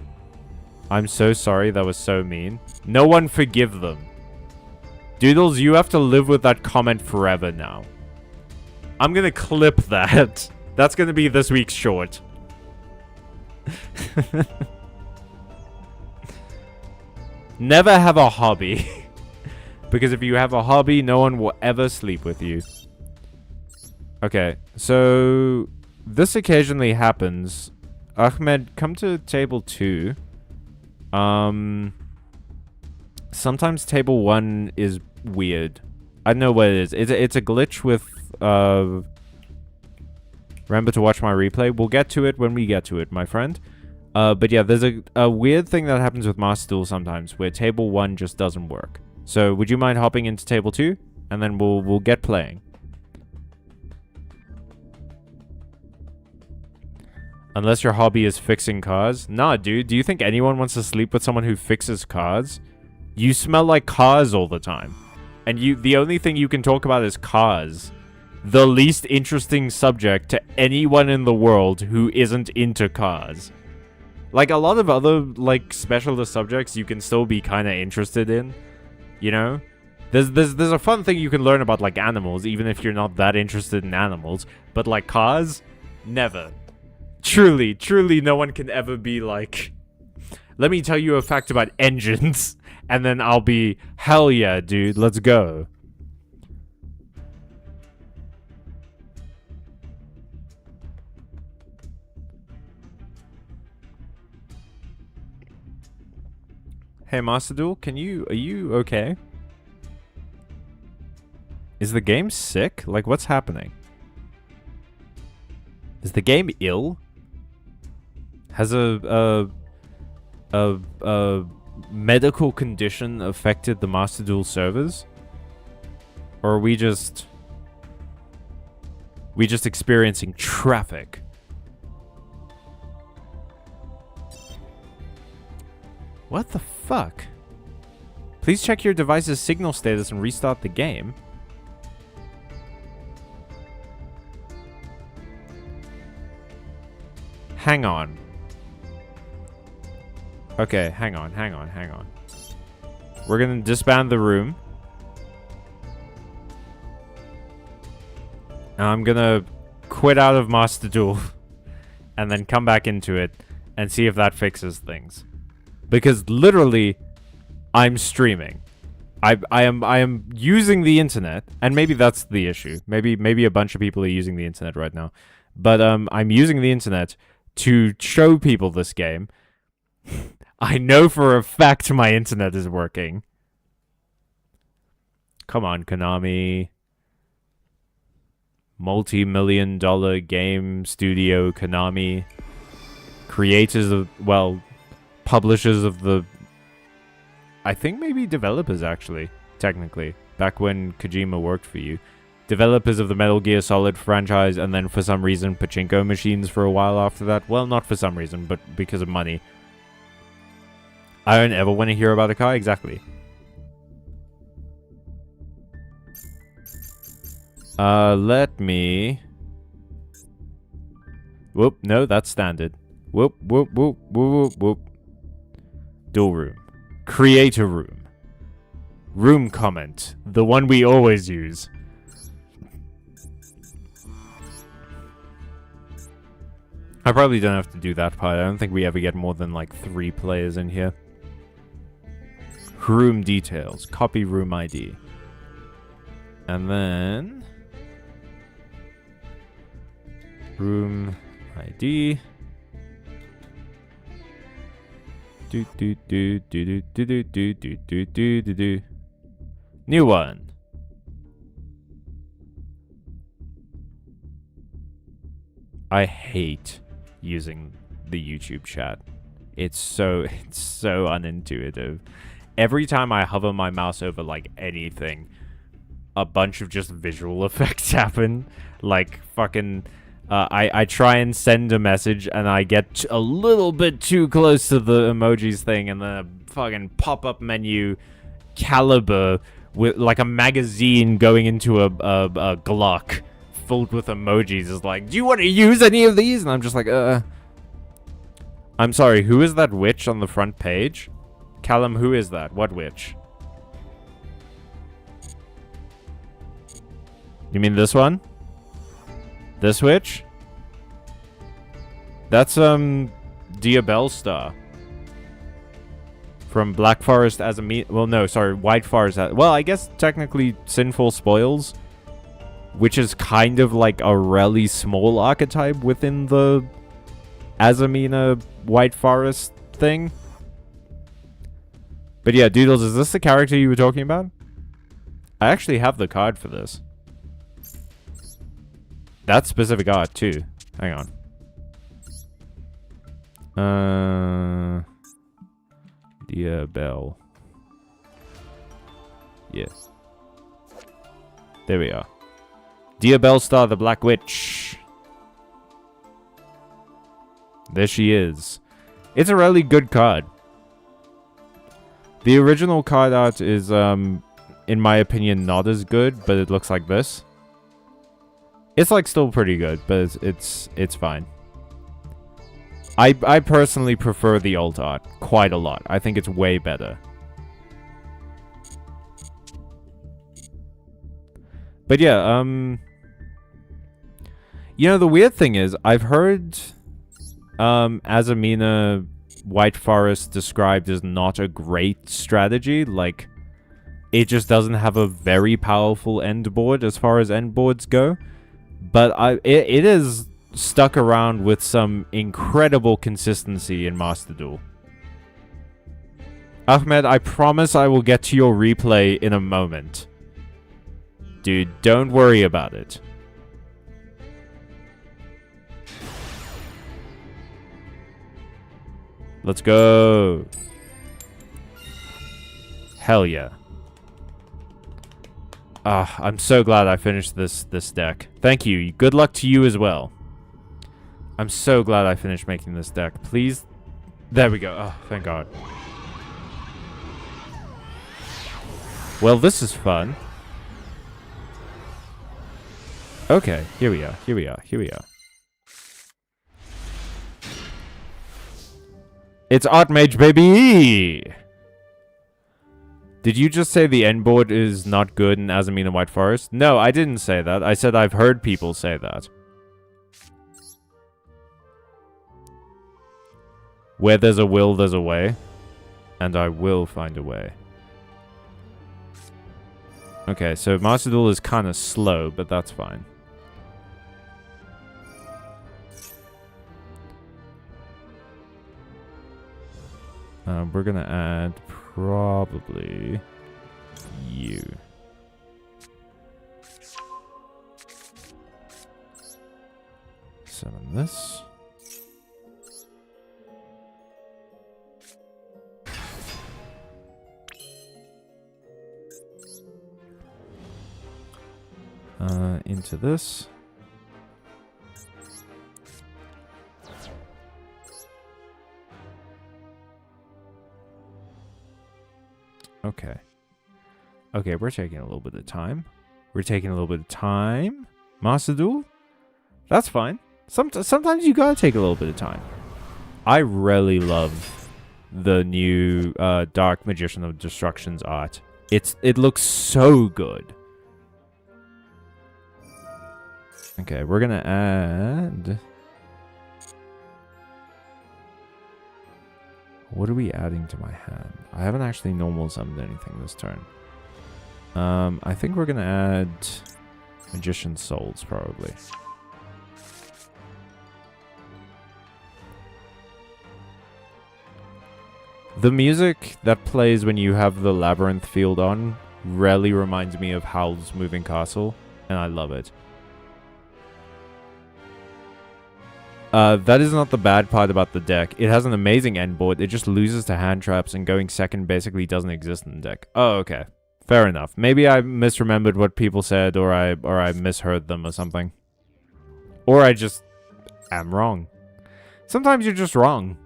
I'm so sorry. That was so mean. No one forgive them. Doodles, you have to live with that comment forever now. I'm gonna clip that. That's gonna be this week's short. Never have a hobby. Because if you have a hobby, no one will ever sleep with you. Okay, so this occasionally happens. Ahmed, come to table 2. Sometimes table 1 is weird. I don't know what it is. It's a glitch with remember to watch my replay. We'll get to it when we get to it, my friend. But yeah, there's a weird thing that happens with Master Duel sometimes where table 1 just doesn't work. So would you mind hopping into table 2? And then we'll get playing. Unless your hobby is fixing cars. Nah, dude. Do you think anyone wants to sleep with someone who fixes cars? You smell like cars all the time. And the only thing you can talk about is cars. The least interesting subject to anyone in the world who isn't into cars. Like, a lot of other, like, specialist subjects you can still be kind of interested in. You know? There's a fun thing you can learn about, like, animals, even if you're not that interested in animals. But, like, cars? Never. Truly, no one can ever be like, let me tell you a fact about engines. And then I'll be, hell yeah, dude, let's go. Hey, Master Duel, are you okay? Is the game sick? Like, what's happening? Is the game ill? Has a medical condition affected the Master Duel servers? Or are we just experiencing traffic? What the fuck? Please check your device's signal status and restart the game. Hang on. Okay, hang on. We're gonna disband the room. And I'm gonna quit out of Master Duel and then come back into it and see if that fixes things. Because literally, I'm streaming. I am using the internet, and maybe that's the issue. Maybe a bunch of people are using the internet right now. But I'm using the internet to show people this game. I know for a fact my internet is working. Come on, Konami. Multi-million-dollar game studio Konami. Creators of, well, publishers of the... I think maybe developers, actually, technically. Back when Kojima worked for you. Developers of the Metal Gear Solid franchise, and then for some reason pachinko machines for a while after that. Well, not for some reason, but because of money. I don't ever want to hear about a car, exactly. Let me... Whoop, no, that's standard. Whoop, whoop, whoop, whoop, whoop, whoop. Dual room. Create a room. Room comment. The one we always use. I probably don't have to do that part. I don't think we ever get more than like 3 players in here. Room details. Copy room ID. And then... room ID. New one. I hate using the YouTube chat. It's so unintuitive. Every time I hover my mouse over like anything, a bunch of just visual effects happen. Like fucking I try and send a message and I get a little bit too close to the emojis thing, and then a fucking pop-up menu caliber with like a magazine going into a Glock filled with emojis is like, do you want to use any of these? And I'm just like, I'm sorry, who is that witch on the front page? Callum, who is that? What witch? You mean this one? This witch? That's, Diabel Star. From Black Forest as a well, no, sorry, White Forest as... Well, I guess technically Sinful Spoils, which is kind of like a really small archetype within the Azamina White Forest thing. But yeah, Doodles, is this the character you were talking about? I actually have the card for this. That specific art, too. Hang on. Diabel. Yes. There we are. Diabel Star, the Black Witch. There she is. It's a really good card. The original card art is, in my opinion, not as good, but it looks like this. It's like still pretty good, but it's fine. I personally prefer the alt art quite a lot. I think it's way better. But yeah, you know, the weird thing is, I've heard Azamina White Forest described as not a great strategy. Like, it just doesn't have a very powerful end board as far as end boards go. But it is stuck around with some incredible consistency in Master Duel. Ahmed, I promise I will get to your replay in a moment. Dude, don't worry about it. Let's go. Hell yeah. I'm so glad I finished this deck. Thank you. Good luck to you as well. I'm so glad I finished making this deck. Please. There we go. Oh, thank God. Well, this is fun. Okay, here we are, here we are, here we are. It's Archmage, baby! Did you just say the end board is not good in Azamina White Forest? No, I didn't say that. I said I've heard people say that. Where there's a will, there's a way. And I will find a way. Okay, so Master Duel is kind of slow, but that's fine. We're gonna add probably you. Summon this. Into this. Okay. Okay, we're taking a little bit of time. We're taking a little bit of time. Master Duel? That's fine. Sometimes you gotta take a little bit of time. I really love the new Dark Magician of Destruction's art. It looks so good. Okay, we're gonna add... What are we adding to my hand? I haven't actually normal summoned anything this turn. I think we're gonna add Magician's Souls, probably. The music that plays when you have the Labyrinth field on really reminds me of Howl's Moving Castle, and I love it. That is not the bad part about the deck. It has an amazing end board. It just loses to hand traps, and going second basically doesn't exist in the deck. Oh, okay. Fair enough. Maybe I misremembered what people said, or I misheard them or something. Or I just am wrong. Sometimes you're just wrong.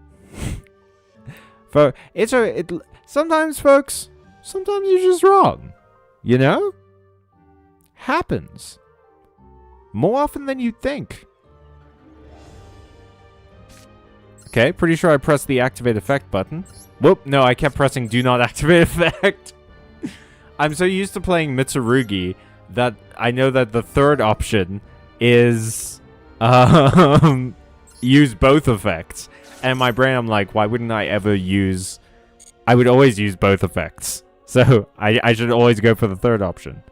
Sometimes, folks, sometimes you're just wrong. You know? Happens. More often than you'd think. Okay, pretty sure I pressed the activate effect button. Whoop, no, I kept pressing do not activate effect. I'm so used to playing Mitsurugi that I know that the third option is use both effects. And in my brain, I'm like, why wouldn't I ever use... I would always use both effects. So I should always go for the third option.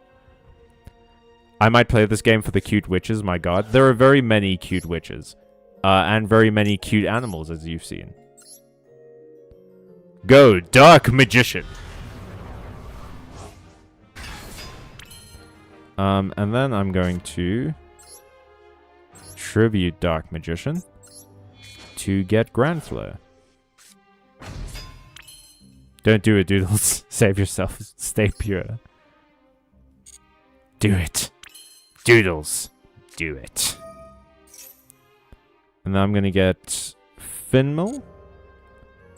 I might play this game for the cute witches, my god. There are very many cute witches. And very many cute animals, as you've seen. Go, Dark Magician! And then I'm going to tribute Dark Magician to get Grand Flare. Don't do it, Doodles. Save yourself. Stay pure. Do it. Doodles. Do it. And then I'm going to get Finmal.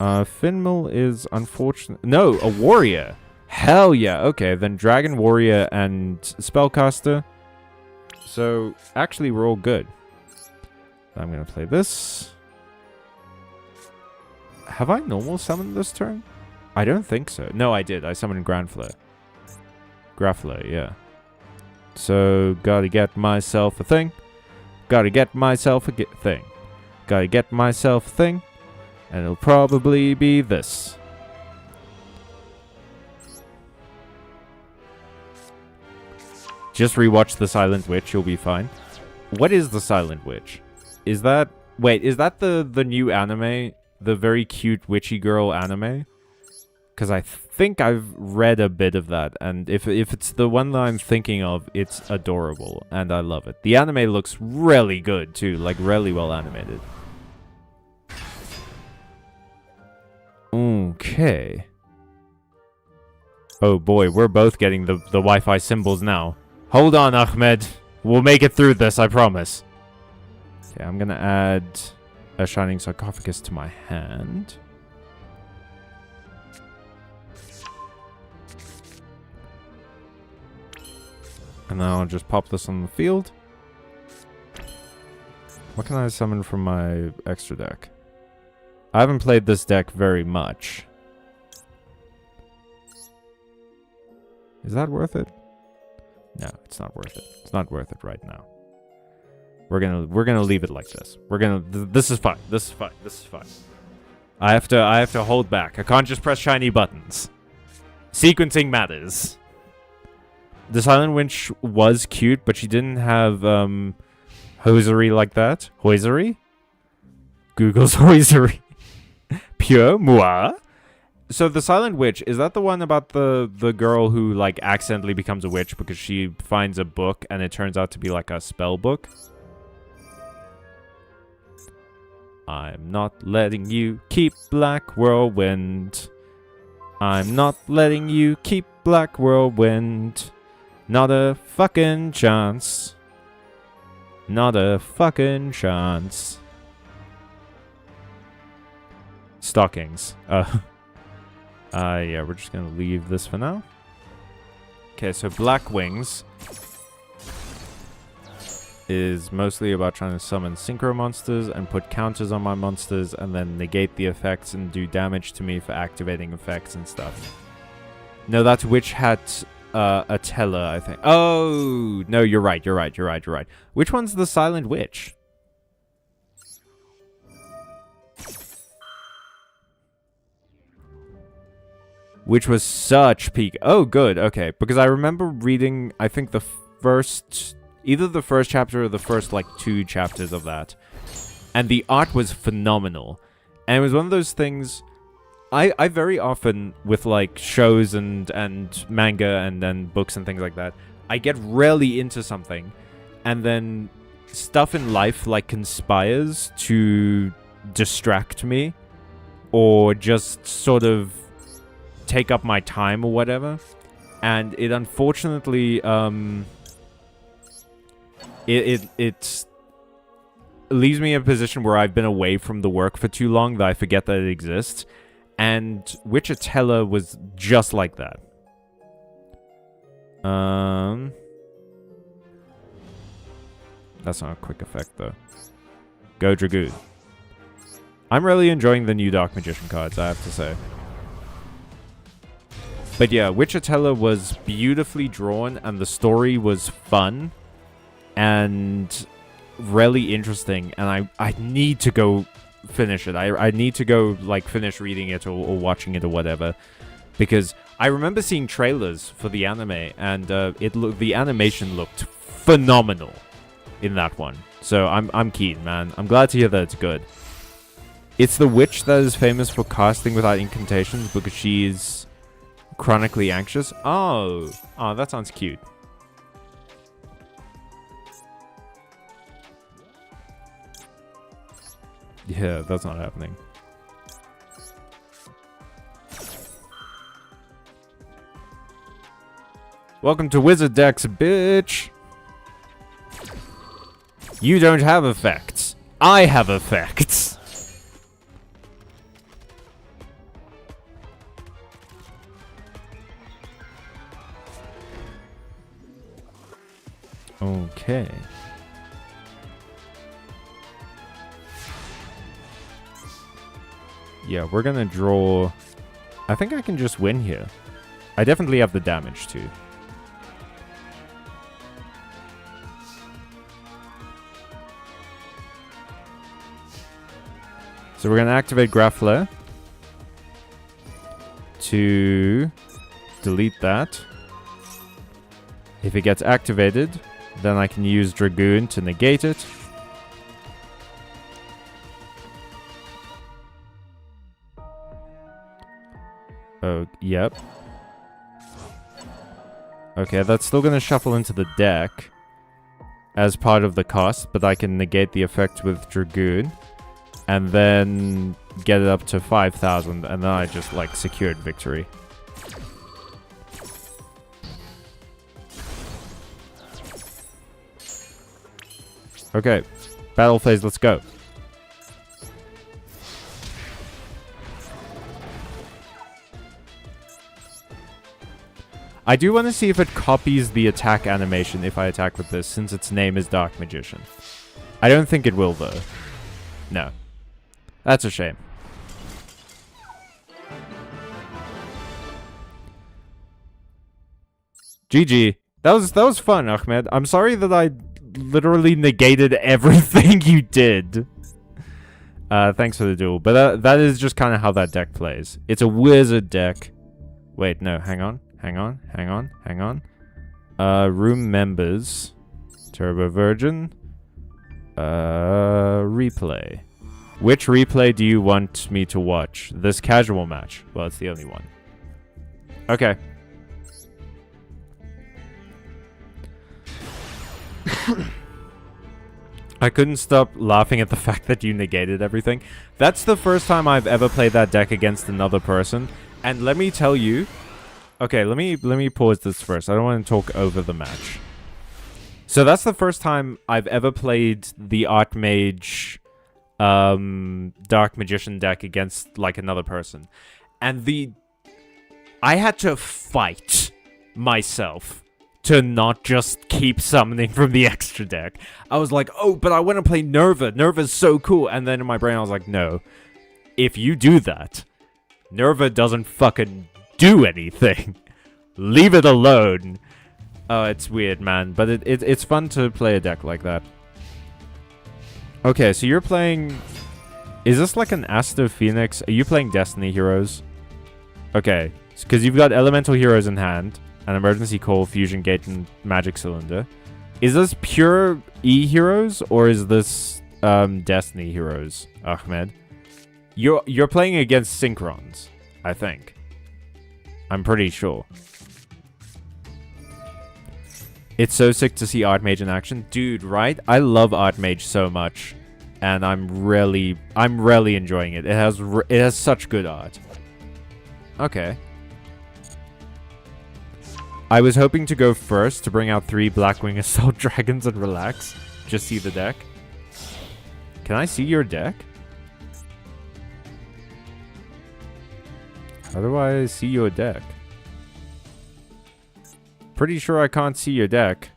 Finmal is unfortunate. No, a warrior. Hell yeah. Okay, then Dragon Warrior and Spellcaster. So, actually, we're all good. I'm going to play this. Have I normal summoned this turn? I don't think so. No, I did. I summoned Grand Flare. Graffler, yeah. So, gotta get myself a thing. Gotta get myself a thing. Gotta get myself a thing. And it'll probably be this. Just rewatch The Silent Witch, you'll be fine. What is The Silent Witch? Is that... Wait, is that the new anime? The very cute witchy girl anime? Because I think I've read a bit of that. And if it's the one that I'm thinking of, it's adorable. And I love it. The anime looks really good, too. Like, really well animated. Okay. Oh boy, we're both getting the Wi-Fi symbols now. Hold on, Ahmed. We'll make it through this, I promise. Okay, I'm gonna add a Shining Sarcophagus to my hand. And then I'll just pop this on the field. What can I summon from my extra deck? I haven't played this deck very much. Is that worth it? No, it's not worth it. It's not worth it right now. We're gonna leave it like this. This is fine. This is fine. This is fine. I have to hold back. I can't just press shiny buttons. Sequencing matters. The Silent Witch was cute, but she didn't have hosiery like that. Hosiery? Google's hosiery. Pure moi. So the Silent Witch, is that the one about the girl who like accidentally becomes a witch because she finds a book and it turns out to be like a spell book? I'm not letting you keep Black Whirlwind. I'm not letting you keep Black Whirlwind. Not a fucking chance. Not a fucking chance. Stockings. Yeah, we're just gonna leave this for now. Okay, so Black Wings is mostly about trying to summon synchro monsters and put counters on my monsters and then negate the effects and do damage to me for activating effects and stuff. No, that's Witch Hat Atella, I think. Oh, no, you're right. Which one's the Silent Witch? Which was such peak. Oh, good. Okay. Because I remember reading, I think, either the first chapter or the first, like, 2 chapters of that. And the art was phenomenal. And it was one of those things... I very often, with, like, shows and manga and then books and things like that, I get really into something. And then stuff in life, like, conspires to distract me. Or just sort of... take up my time or whatever, and it unfortunately it leaves me in a position where I've been away from the work for too long that I forget that it exists, and Witchatella was just like that. That's not a quick effect though. Go Dragoon. I'm really enjoying the new Dark Magician cards, I have to say. But yeah, Witchatella was beautifully drawn, and the story was fun and really interesting, and I need to go finish it. I need to go, like, finish reading it or watching it or whatever, because I remember seeing trailers for the anime, and the animation looked phenomenal in that one. So I'm keen, man. I'm glad to hear that it's good. It's the witch that is famous for casting without incantations because she's chronically anxious. Oh, that sounds cute. Yeah, that's not happening. Welcome to Wizard Decks, bitch. You don't have effects. I have effects. Okay. Yeah, we're gonna draw... I think I can just win here. I definitely have the damage too. So we're gonna activate Graffler to delete that. If it gets activated, then I can use Dragoon to negate it. Oh, yep. Okay, that's still going to shuffle into the deck as part of the cost, but I can negate the effect with Dragoon and then get it up to 5,000, and then I just, like, secured victory. Okay, battle phase, let's go. I do want to see if it copies the attack animation if I attack with this, since its name is Dark Magician. I don't think it will, though. No. That's a shame. GG. That was fun, Ahmed. I'm sorry that I literally negated everything you did. Thanks for the duel. But that is just kind of how that deck plays. It's a wizard deck. Wait, no, hang on. Room members. Turbo Virgin. Replay. Which replay do you want me to watch? This casual match. Well, it's the only one. Okay. I couldn't stop laughing at the fact that you negated everything. That's the first time I've ever played that deck against another person. And let me tell you... Okay, let me pause this first. I don't want to talk over the match. So that's the first time I've ever played the Archmage Dark Magician deck against like another person. And I had to fight myself to not just keep summoning from the extra deck. I was like, oh, but I want to play Nerva. Nerva's so cool. And then in my brain, I was like, no. If you do that, Nerva doesn't fucking do anything. Leave it alone. Oh, it's weird, man. But it's fun to play a deck like that. Okay, so you're playing... Is this like an Astro Phoenix? Are you playing Destiny Heroes? Okay, because you've got Elemental Heroes in hand. An Emergency Call, Fusion Gate, and Magic Cylinder. Is this pure E Heroes, or is this Destiny Heroes, Ahmed? You're playing against Synchrons, I think. I'm pretty sure. It's so sick to see Archmage in action. Dude, right? I love Archmage so much. And I'm really enjoying it. It has such good art. Okay. I was hoping to go first to bring out 3 Blackwing Assault Dragons and relax. Just see the deck. Can I see your deck? How do I see your deck? Pretty sure I can't see your deck.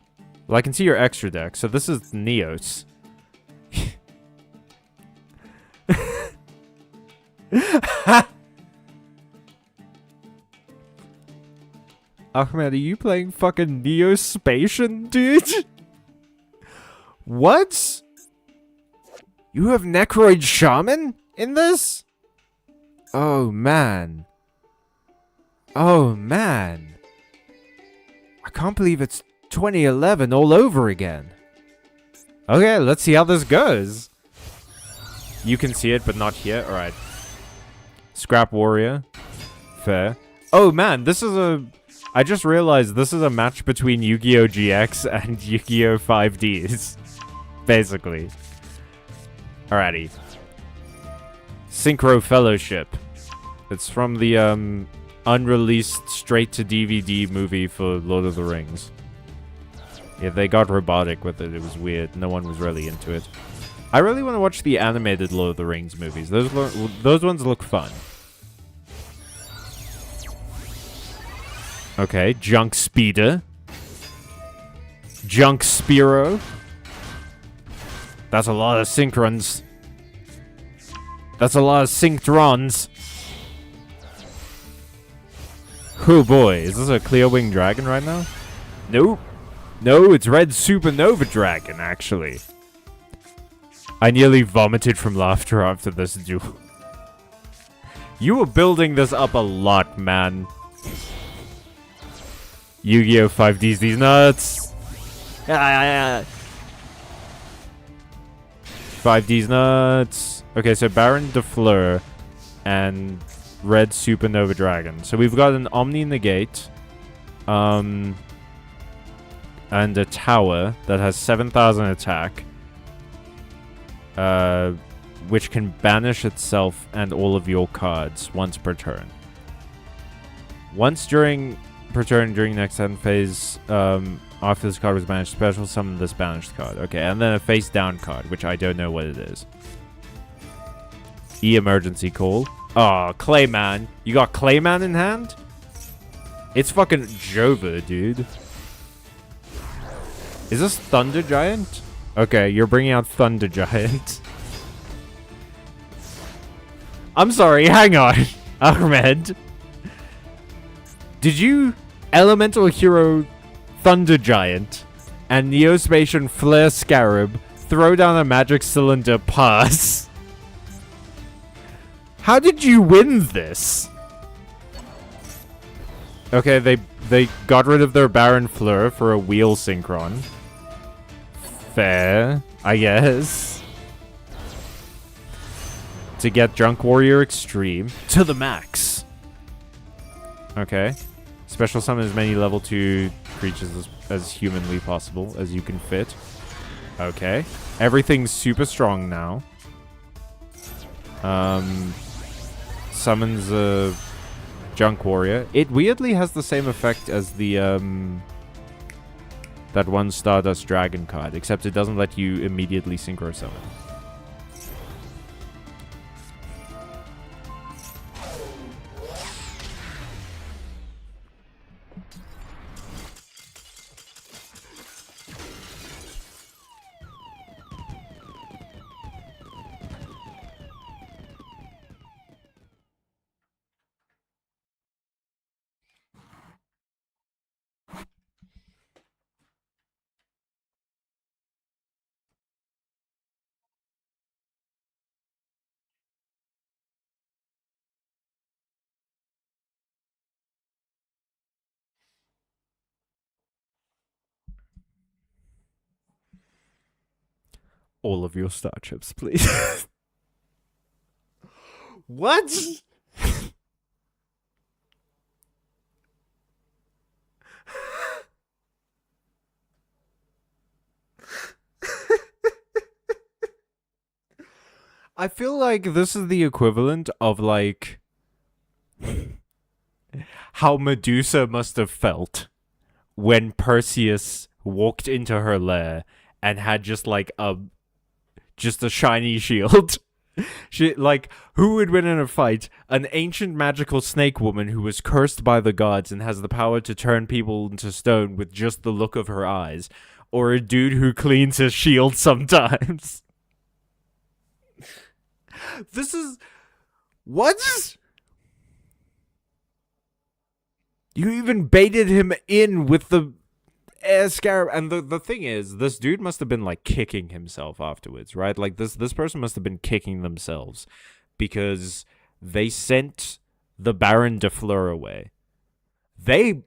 Well, I can see your extra deck. So this is Neos. Ahmed, are you playing fucking Neospatian, dude? What? You have Necroid Shaman in this? Oh, man. Oh, man. I can't believe it's 2011 all over again. Okay, let's see how this goes. You can see it, but not here. Alright. Scrap Warrior. Fair. Oh, man, this is a... I just realized this is a match between Yu-Gi-Oh! GX and Yu-Gi-Oh! 5Ds. Basically. Alrighty. Synchro Fellowship. It's from the, unreleased straight-to-DVD movie for Lord of the Rings. Yeah, they got robotic with it. It was weird. No one was really into it. I really want to watch the animated Lord of the Rings movies. Those ones look fun. Okay, Junk Speeder. Junk Spiro. That's a lot of Synchrons. That's a lot of Synchtrons. Oh boy, is this a Clear Wing Dragon right now? Nope. No, it's Red Supernova Dragon, actually. I nearly vomited from laughter after this duel. You were building this up a lot, man. Yu-Gi-Oh! 5Ds, these nuts. 5Ds nuts. Okay, so Baron de Fleur and Red Supernova Dragon. So we've got an Omni Negate. And a tower that has 7,000 attack. Which can banish itself and all of your cards once per turn. Once per turn during next end phase, after this card was banished, special summon this banished card. Okay, and then a face down card, which I don't know what it is. Emergency Call. Oh, Clayman. You got Clayman in hand? It's fucking Jova, dude. Is this Thunder Giant? Okay, you're bringing out Thunder Giant. I'm sorry, hang on. Ahmed. Did you Elemental Hero Thunder Giant and Neospatian Flare Scarab throw down a magic cylinder pass? How did you win this? Okay, they got rid of their Baron Fleur for a wheel synchron. Fair, I guess. To get Drunk Warrior Extreme to the max. Okay. Special summon as many level 2 creatures as humanly possible as you can fit. Okay. Everything's super strong now. Summons a Junk Warrior. It weirdly has the same effect as the that one Stardust Dragon card, except it doesn't let you immediately synchro summon. All of your star chips, please. What? I feel like this is the equivalent of, like, how Medusa must have felt when Perseus walked into her lair and had just, like, a shiny shield. Who would win in a fight? An ancient magical snake woman who was cursed by the gods and has the power to turn people into stone with just the look of her eyes, or a dude who cleans his shield sometimes? This is... What? You even baited him in with the air scarab. And the thing is, this dude must have been, like, kicking himself afterwards, right? Like, this person must have been kicking themselves because they sent the Baron de Fleur away. They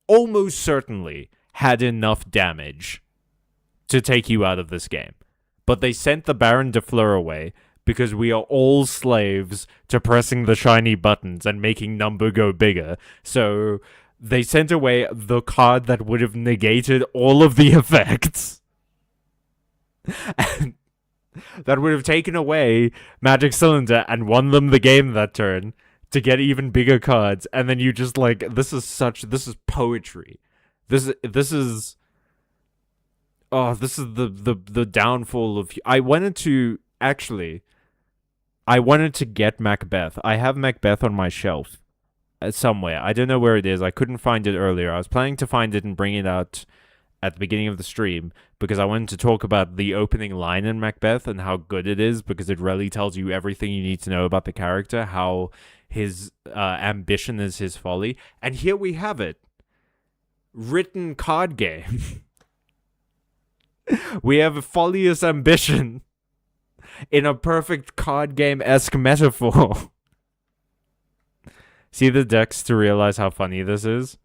almost certainly had enough damage to take you out of this game. But they sent the Baron de Fleur away because we are all slaves to pressing the shiny buttons and making number go bigger. So they sent away the card that would have negated all of the effects. And that would have taken away Magic Cylinder and won them the game that turn to get even bigger cards. And then you just, like, this is poetry. This is the downfall of... I wanted to get Macbeth. I have Macbeth on my shelf somewhere. I don't know where it is. I couldn't find it earlier. I was planning to find it and bring it out at the beginning of the stream because I wanted to talk about the opening line in Macbeth and how good it is because it really tells you everything you need to know about the character, how his ambition is his folly. And here we have it. Written card game. We have a follious ambition in a perfect card game-esque metaphor. See the decks to realize how funny this is?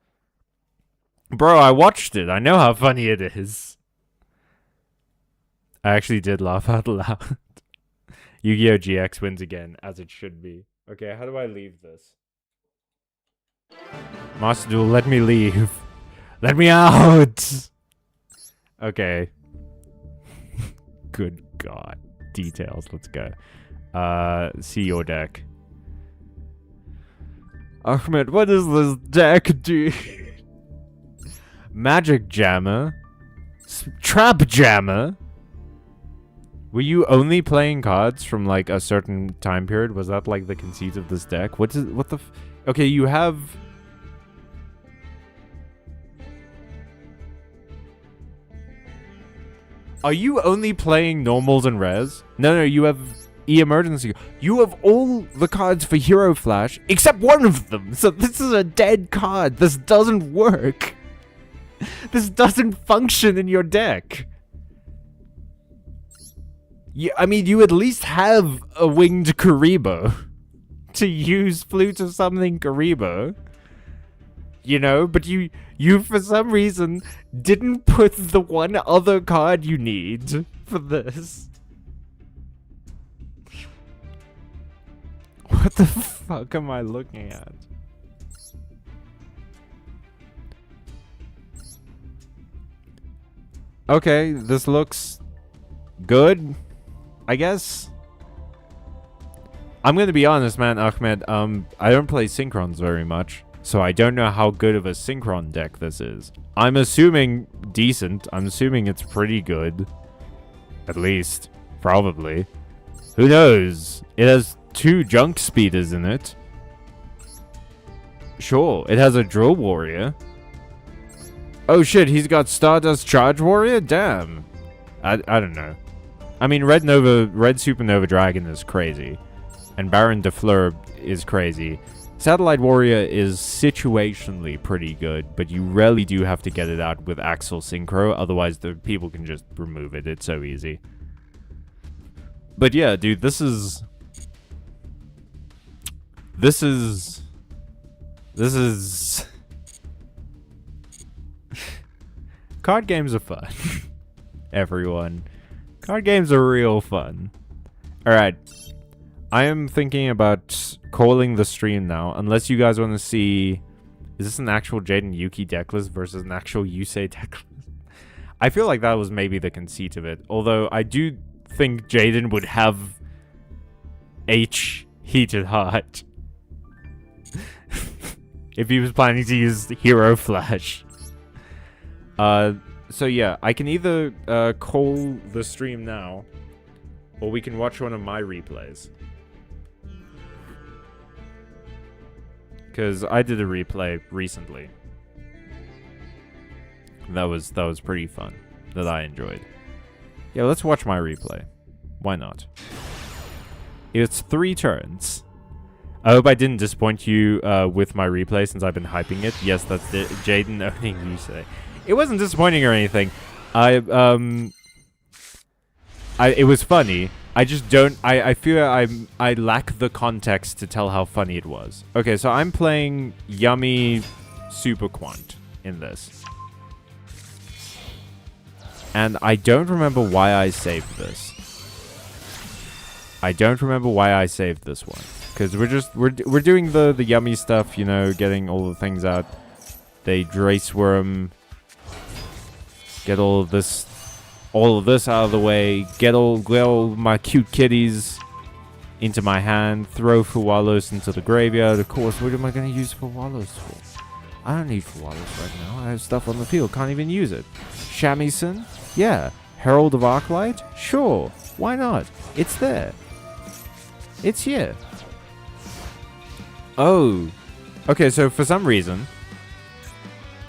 Bro, I watched it. I know how funny it is. I actually did laugh out loud. Yu-Gi-Oh! GX wins again, as it should be. Okay, how do I leave this? Master Duel, let me leave. Let me out! Okay. Good God. Details, let's go. See your deck. Ahmed, what does this deck do? Magic Jammer? Trap Jammer? Were you only playing cards from, like, a certain time period? Was that, like, the conceit of this deck? Okay, you have... Are you only playing normals and rares? No, you have E-Emergency. You have all the cards for Hero Flash, except one of them. So this is a dead card. This doesn't work. This doesn't function in your deck. I mean, you at least have a winged Karibo to use Flute of Summoning Karibo. You know, but you for some reason didn't put the one other card you need for this. What the fuck am I looking at? Okay, this looks good, I guess. I'm gonna be honest, man, Ahmed. I don't play Synchrons very much, so I don't know how good of a Synchron deck this is. I'm assuming decent. I'm assuming it's pretty good. At least. Probably. Who knows? It has 2 junk speeders in it. Sure, it has a Drill Warrior. Oh shit, he's got Stardust Charge Warrior? Damn. I don't know. I mean, Red Supernova Dragon is crazy. And Baron de Fleur is crazy. Satellite Warrior is situationally pretty good, but you really do have to get it out with Axel Synchro, otherwise the people can just remove it. It's so easy. But yeah, dude, this is... Card games are fun. Everyone. Card games are real fun. Alright. I am thinking about calling the stream now, unless you guys want to see... Is this an actual Jaden Yuki decklist versus an actual Yusei decklist? I feel like that was maybe the conceit of it. Although, I do think Jaden would have H Heated Heart. If he was planning to use Hero Flash. So yeah, I can either call the stream now, or we can watch one of my replays. Because I did a replay recently. That was pretty fun. That I enjoyed. Yeah, let's watch my replay. Why not? It's 3 turns. I hope I didn't disappoint you with my replay since I've been hyping it. Yes, that's it. Jaden owning Yusei. It wasn't disappointing or anything. It was funny. I just don't... I feel I lack the context to tell how funny it was. Okay, so I'm playing Yummy Super Quant in this. And I don't remember why I saved this. I don't remember why I saved this one. Because we're doing the yummy stuff, you know, getting all the things out. They Drace Worm. Get all of this out of the way. Get all my cute kitties into my hand. Throw Fuwalos into the graveyard. Of course, what am I going to use Fuwalos for? I don't need Fuwalos right now. I have stuff on the field. Can't even use it. Shamisen? Yeah. Herald of Arclight? Sure. Why not? It's there. It's here. Oh. Okay, so for some reason,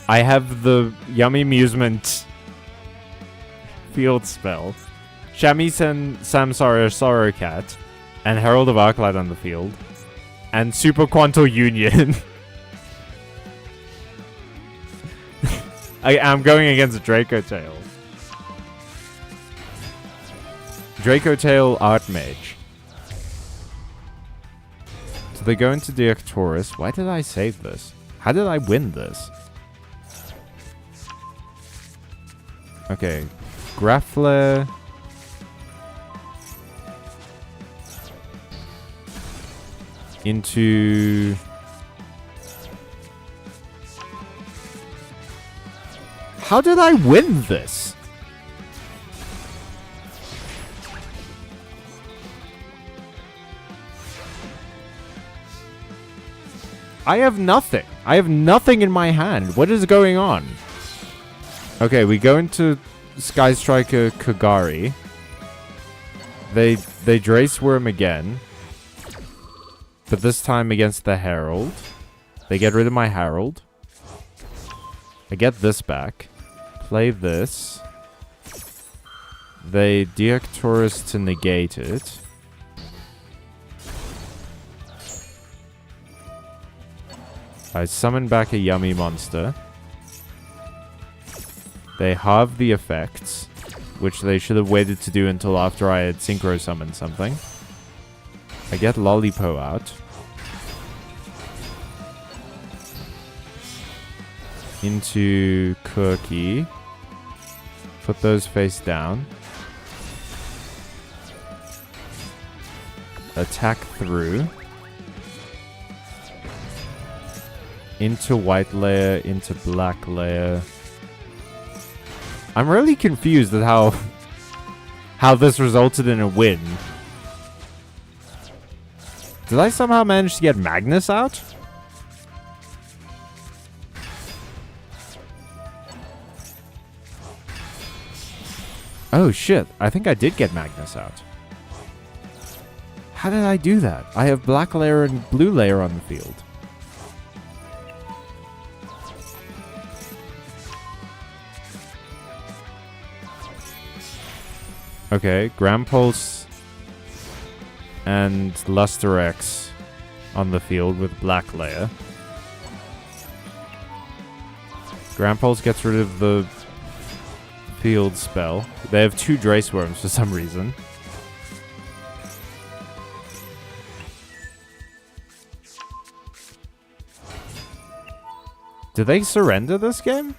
I have the Yummy Amusement field spell, Shamisen Samsara Sorrow Cat, and Herald of Arclight on the field, and Super Quantal Union. I'm going against Draco Tail. Draco Tail Archmage. So they go into the Arcturus. Why did I save this? How did I win this? Okay. Graffler. Into... How did I win this? I have nothing. I have nothing in my hand. What is going on? Okay, we go into Sky Striker Kagari. They Drace Worm again. But this time against the Herald. They get rid of my Herald. I get this back. Play this. They deact Taurus to negate it. I summon back a yummy monster. They halve the effects, which they should have waited to do until after I had synchro summoned something. I get Lollipo out. Into Cookie. Put those face down. Attack through. Into white layer, into black layer. I'm really confused at how this resulted in a win. Did I somehow manage to get Magnus out? Oh shit, I think I did get Magnus out. How did I do that? I have black layer and blue layer on the field. Okay, Grand Pulse and Luster X on the field with black layer. Grand Pulse gets rid of the field spell. They have 2 Drace Worms for some reason. Do they surrender this game?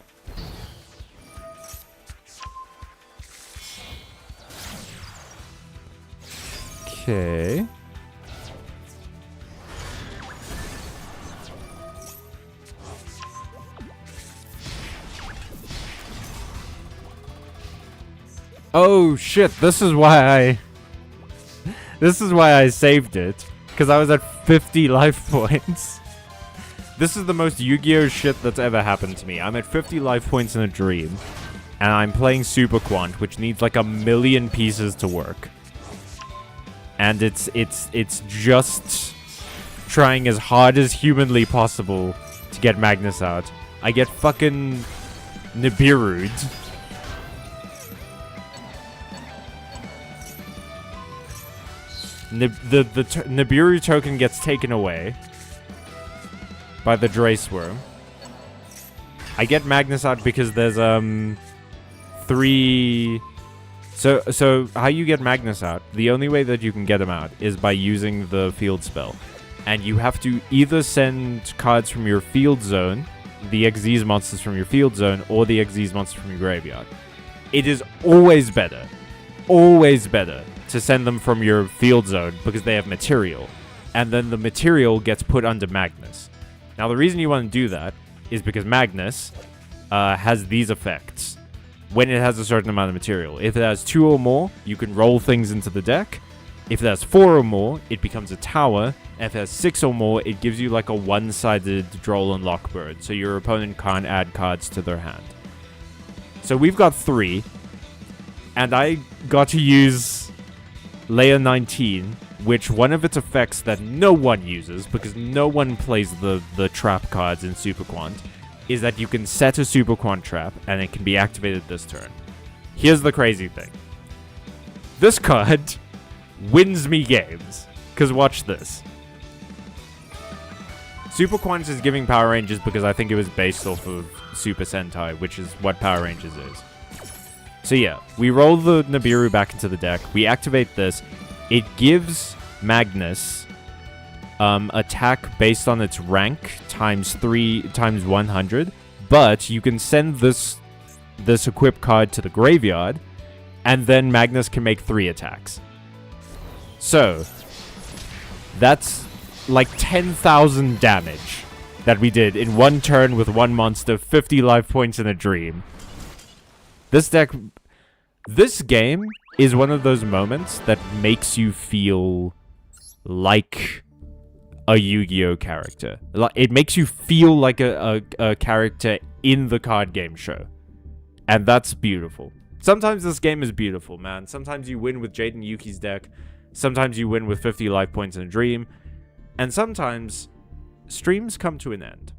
Okay. Oh shit, this is why I saved it. Because I was at 50 life points. This is the most Yu-Gi-Oh shit that's ever happened to me. I'm at 50 life points in a dream. And I'm playing Super Quant, which needs like 1,000,000 pieces to work. And it's just trying as hard as humanly possible to get Magnus out. I get fucking Nibiru'd. The Nibiru token gets taken away by the Drace Worm. I get Magnus out because there's 3. So how you get Magnus out? The only way that you can get him out is by using the field spell, and you have to either send cards from your field zone, the Xyz monsters from your field zone, or the Xyz monsters from your graveyard. It is always better to send them from your field zone because they have material, and then the material gets put under Magnus. Now the reason you want to do that is because Magnus has these effects when it has a certain amount of material. If it has 2 or more, you can roll things into the deck. If it has 4 or more, it becomes a tower. And if it has 6 or more, it gives you like a one-sided Droll and Lockbird, so your opponent can't add cards to their hand. So we've got 3, and I got to use Layer 19, which one of its effects that no one uses, because no one plays the trap cards in Super Quant, is that you can set a Super Quant trap, and it can be activated this turn. Here's the crazy thing. This card wins me games, because watch this. Super Quant is giving Power Rangers because I think it was based off of Super Sentai, which is what Power Rangers is. So yeah, we roll the Nibiru back into the deck, we activate this, it gives Magnus attack based on its rank times 100, but you can send this equip card to the graveyard, and then Magnus can make 3 attacks. So that's like 10,000 damage that we did in one turn with one monster, 50 life points in a dream. This game is one of those moments that makes you feel like a Yu-Gi-Oh character. It makes you feel like a character in the card game show. And that's beautiful. Sometimes this game is beautiful, man. Sometimes you win with Jaden Yuki's deck. Sometimes you win with 50 life points in a dream. And sometimes streams come to an end.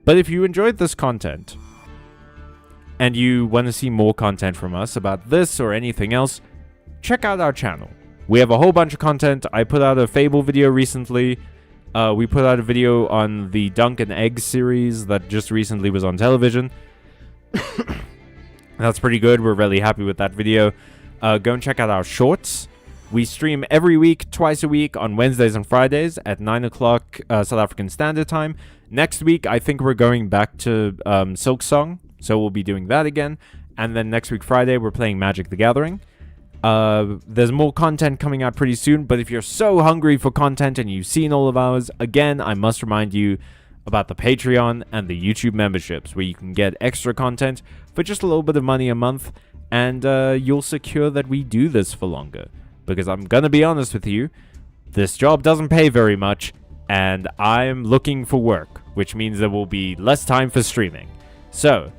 But if you enjoyed this content, and you want to see more content from us about this or anything else, check out our channel. We have a whole bunch of content. I put out a Fable video recently. We put out a video on the Dunk and Egg series that just recently was on television. That's pretty good. We're really happy with that video. Go and check out our shorts. We stream every week, twice a week, on Wednesdays and Fridays at 9 o'clock South African Standard Time. Next week, I think we're going back to Silk Song, so we'll be doing that again. And then next week, Friday, we're playing Magic the Gathering. There's more content coming out pretty soon, but if you're so hungry for content and you've seen all of ours, again, I must remind you about the Patreon and the YouTube memberships, where you can get extra content for just a little bit of money a month, and you'll secure that we do this for longer. Because I'm gonna be honest with you, this job doesn't pay very much, and I'm looking for work, which means there will be less time for streaming. So,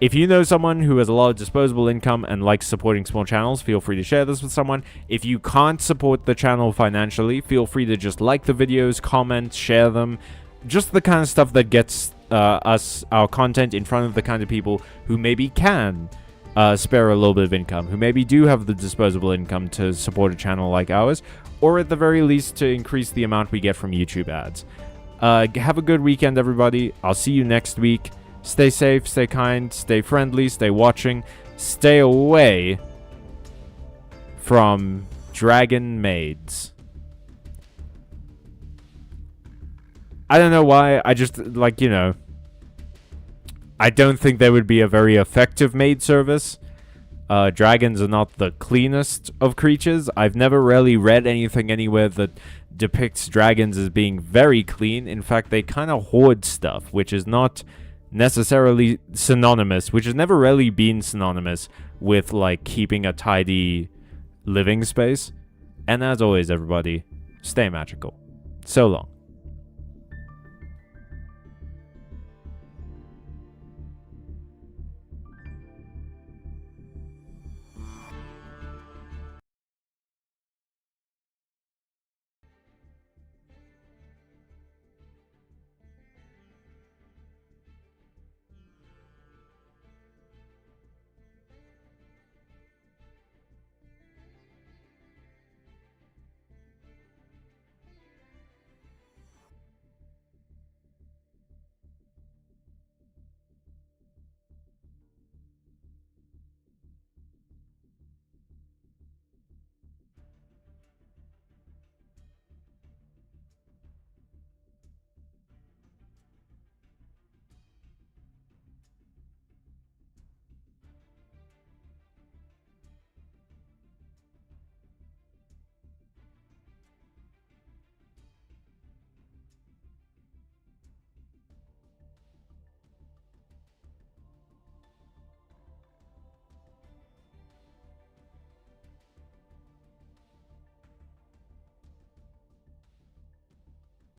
if you know someone who has a lot of disposable income and likes supporting small channels, feel free to share this with someone. If you can't support the channel financially, feel free to just like the videos, comment, share them. Just the kind of stuff that gets our content in front of the kind of people who maybe can spare a little bit of income, who maybe do have the disposable income to support a channel like ours, or at the very least to increase the amount we get from YouTube ads. Have a good weekend, everybody. I'll see you next week. Stay safe, stay kind, stay friendly, stay watching, stay away from dragon maids. I don't know why, I just, like, you know, I don't think they would be a very effective maid service. Dragons are not the cleanest of creatures. I've never really read anything anywhere that depicts dragons as being very clean. In fact, they kind of hoard stuff, which is not necessarily synonymous, which has never really been synonymous with, like, keeping a tidy living space. And as always, everybody, stay magical. So long.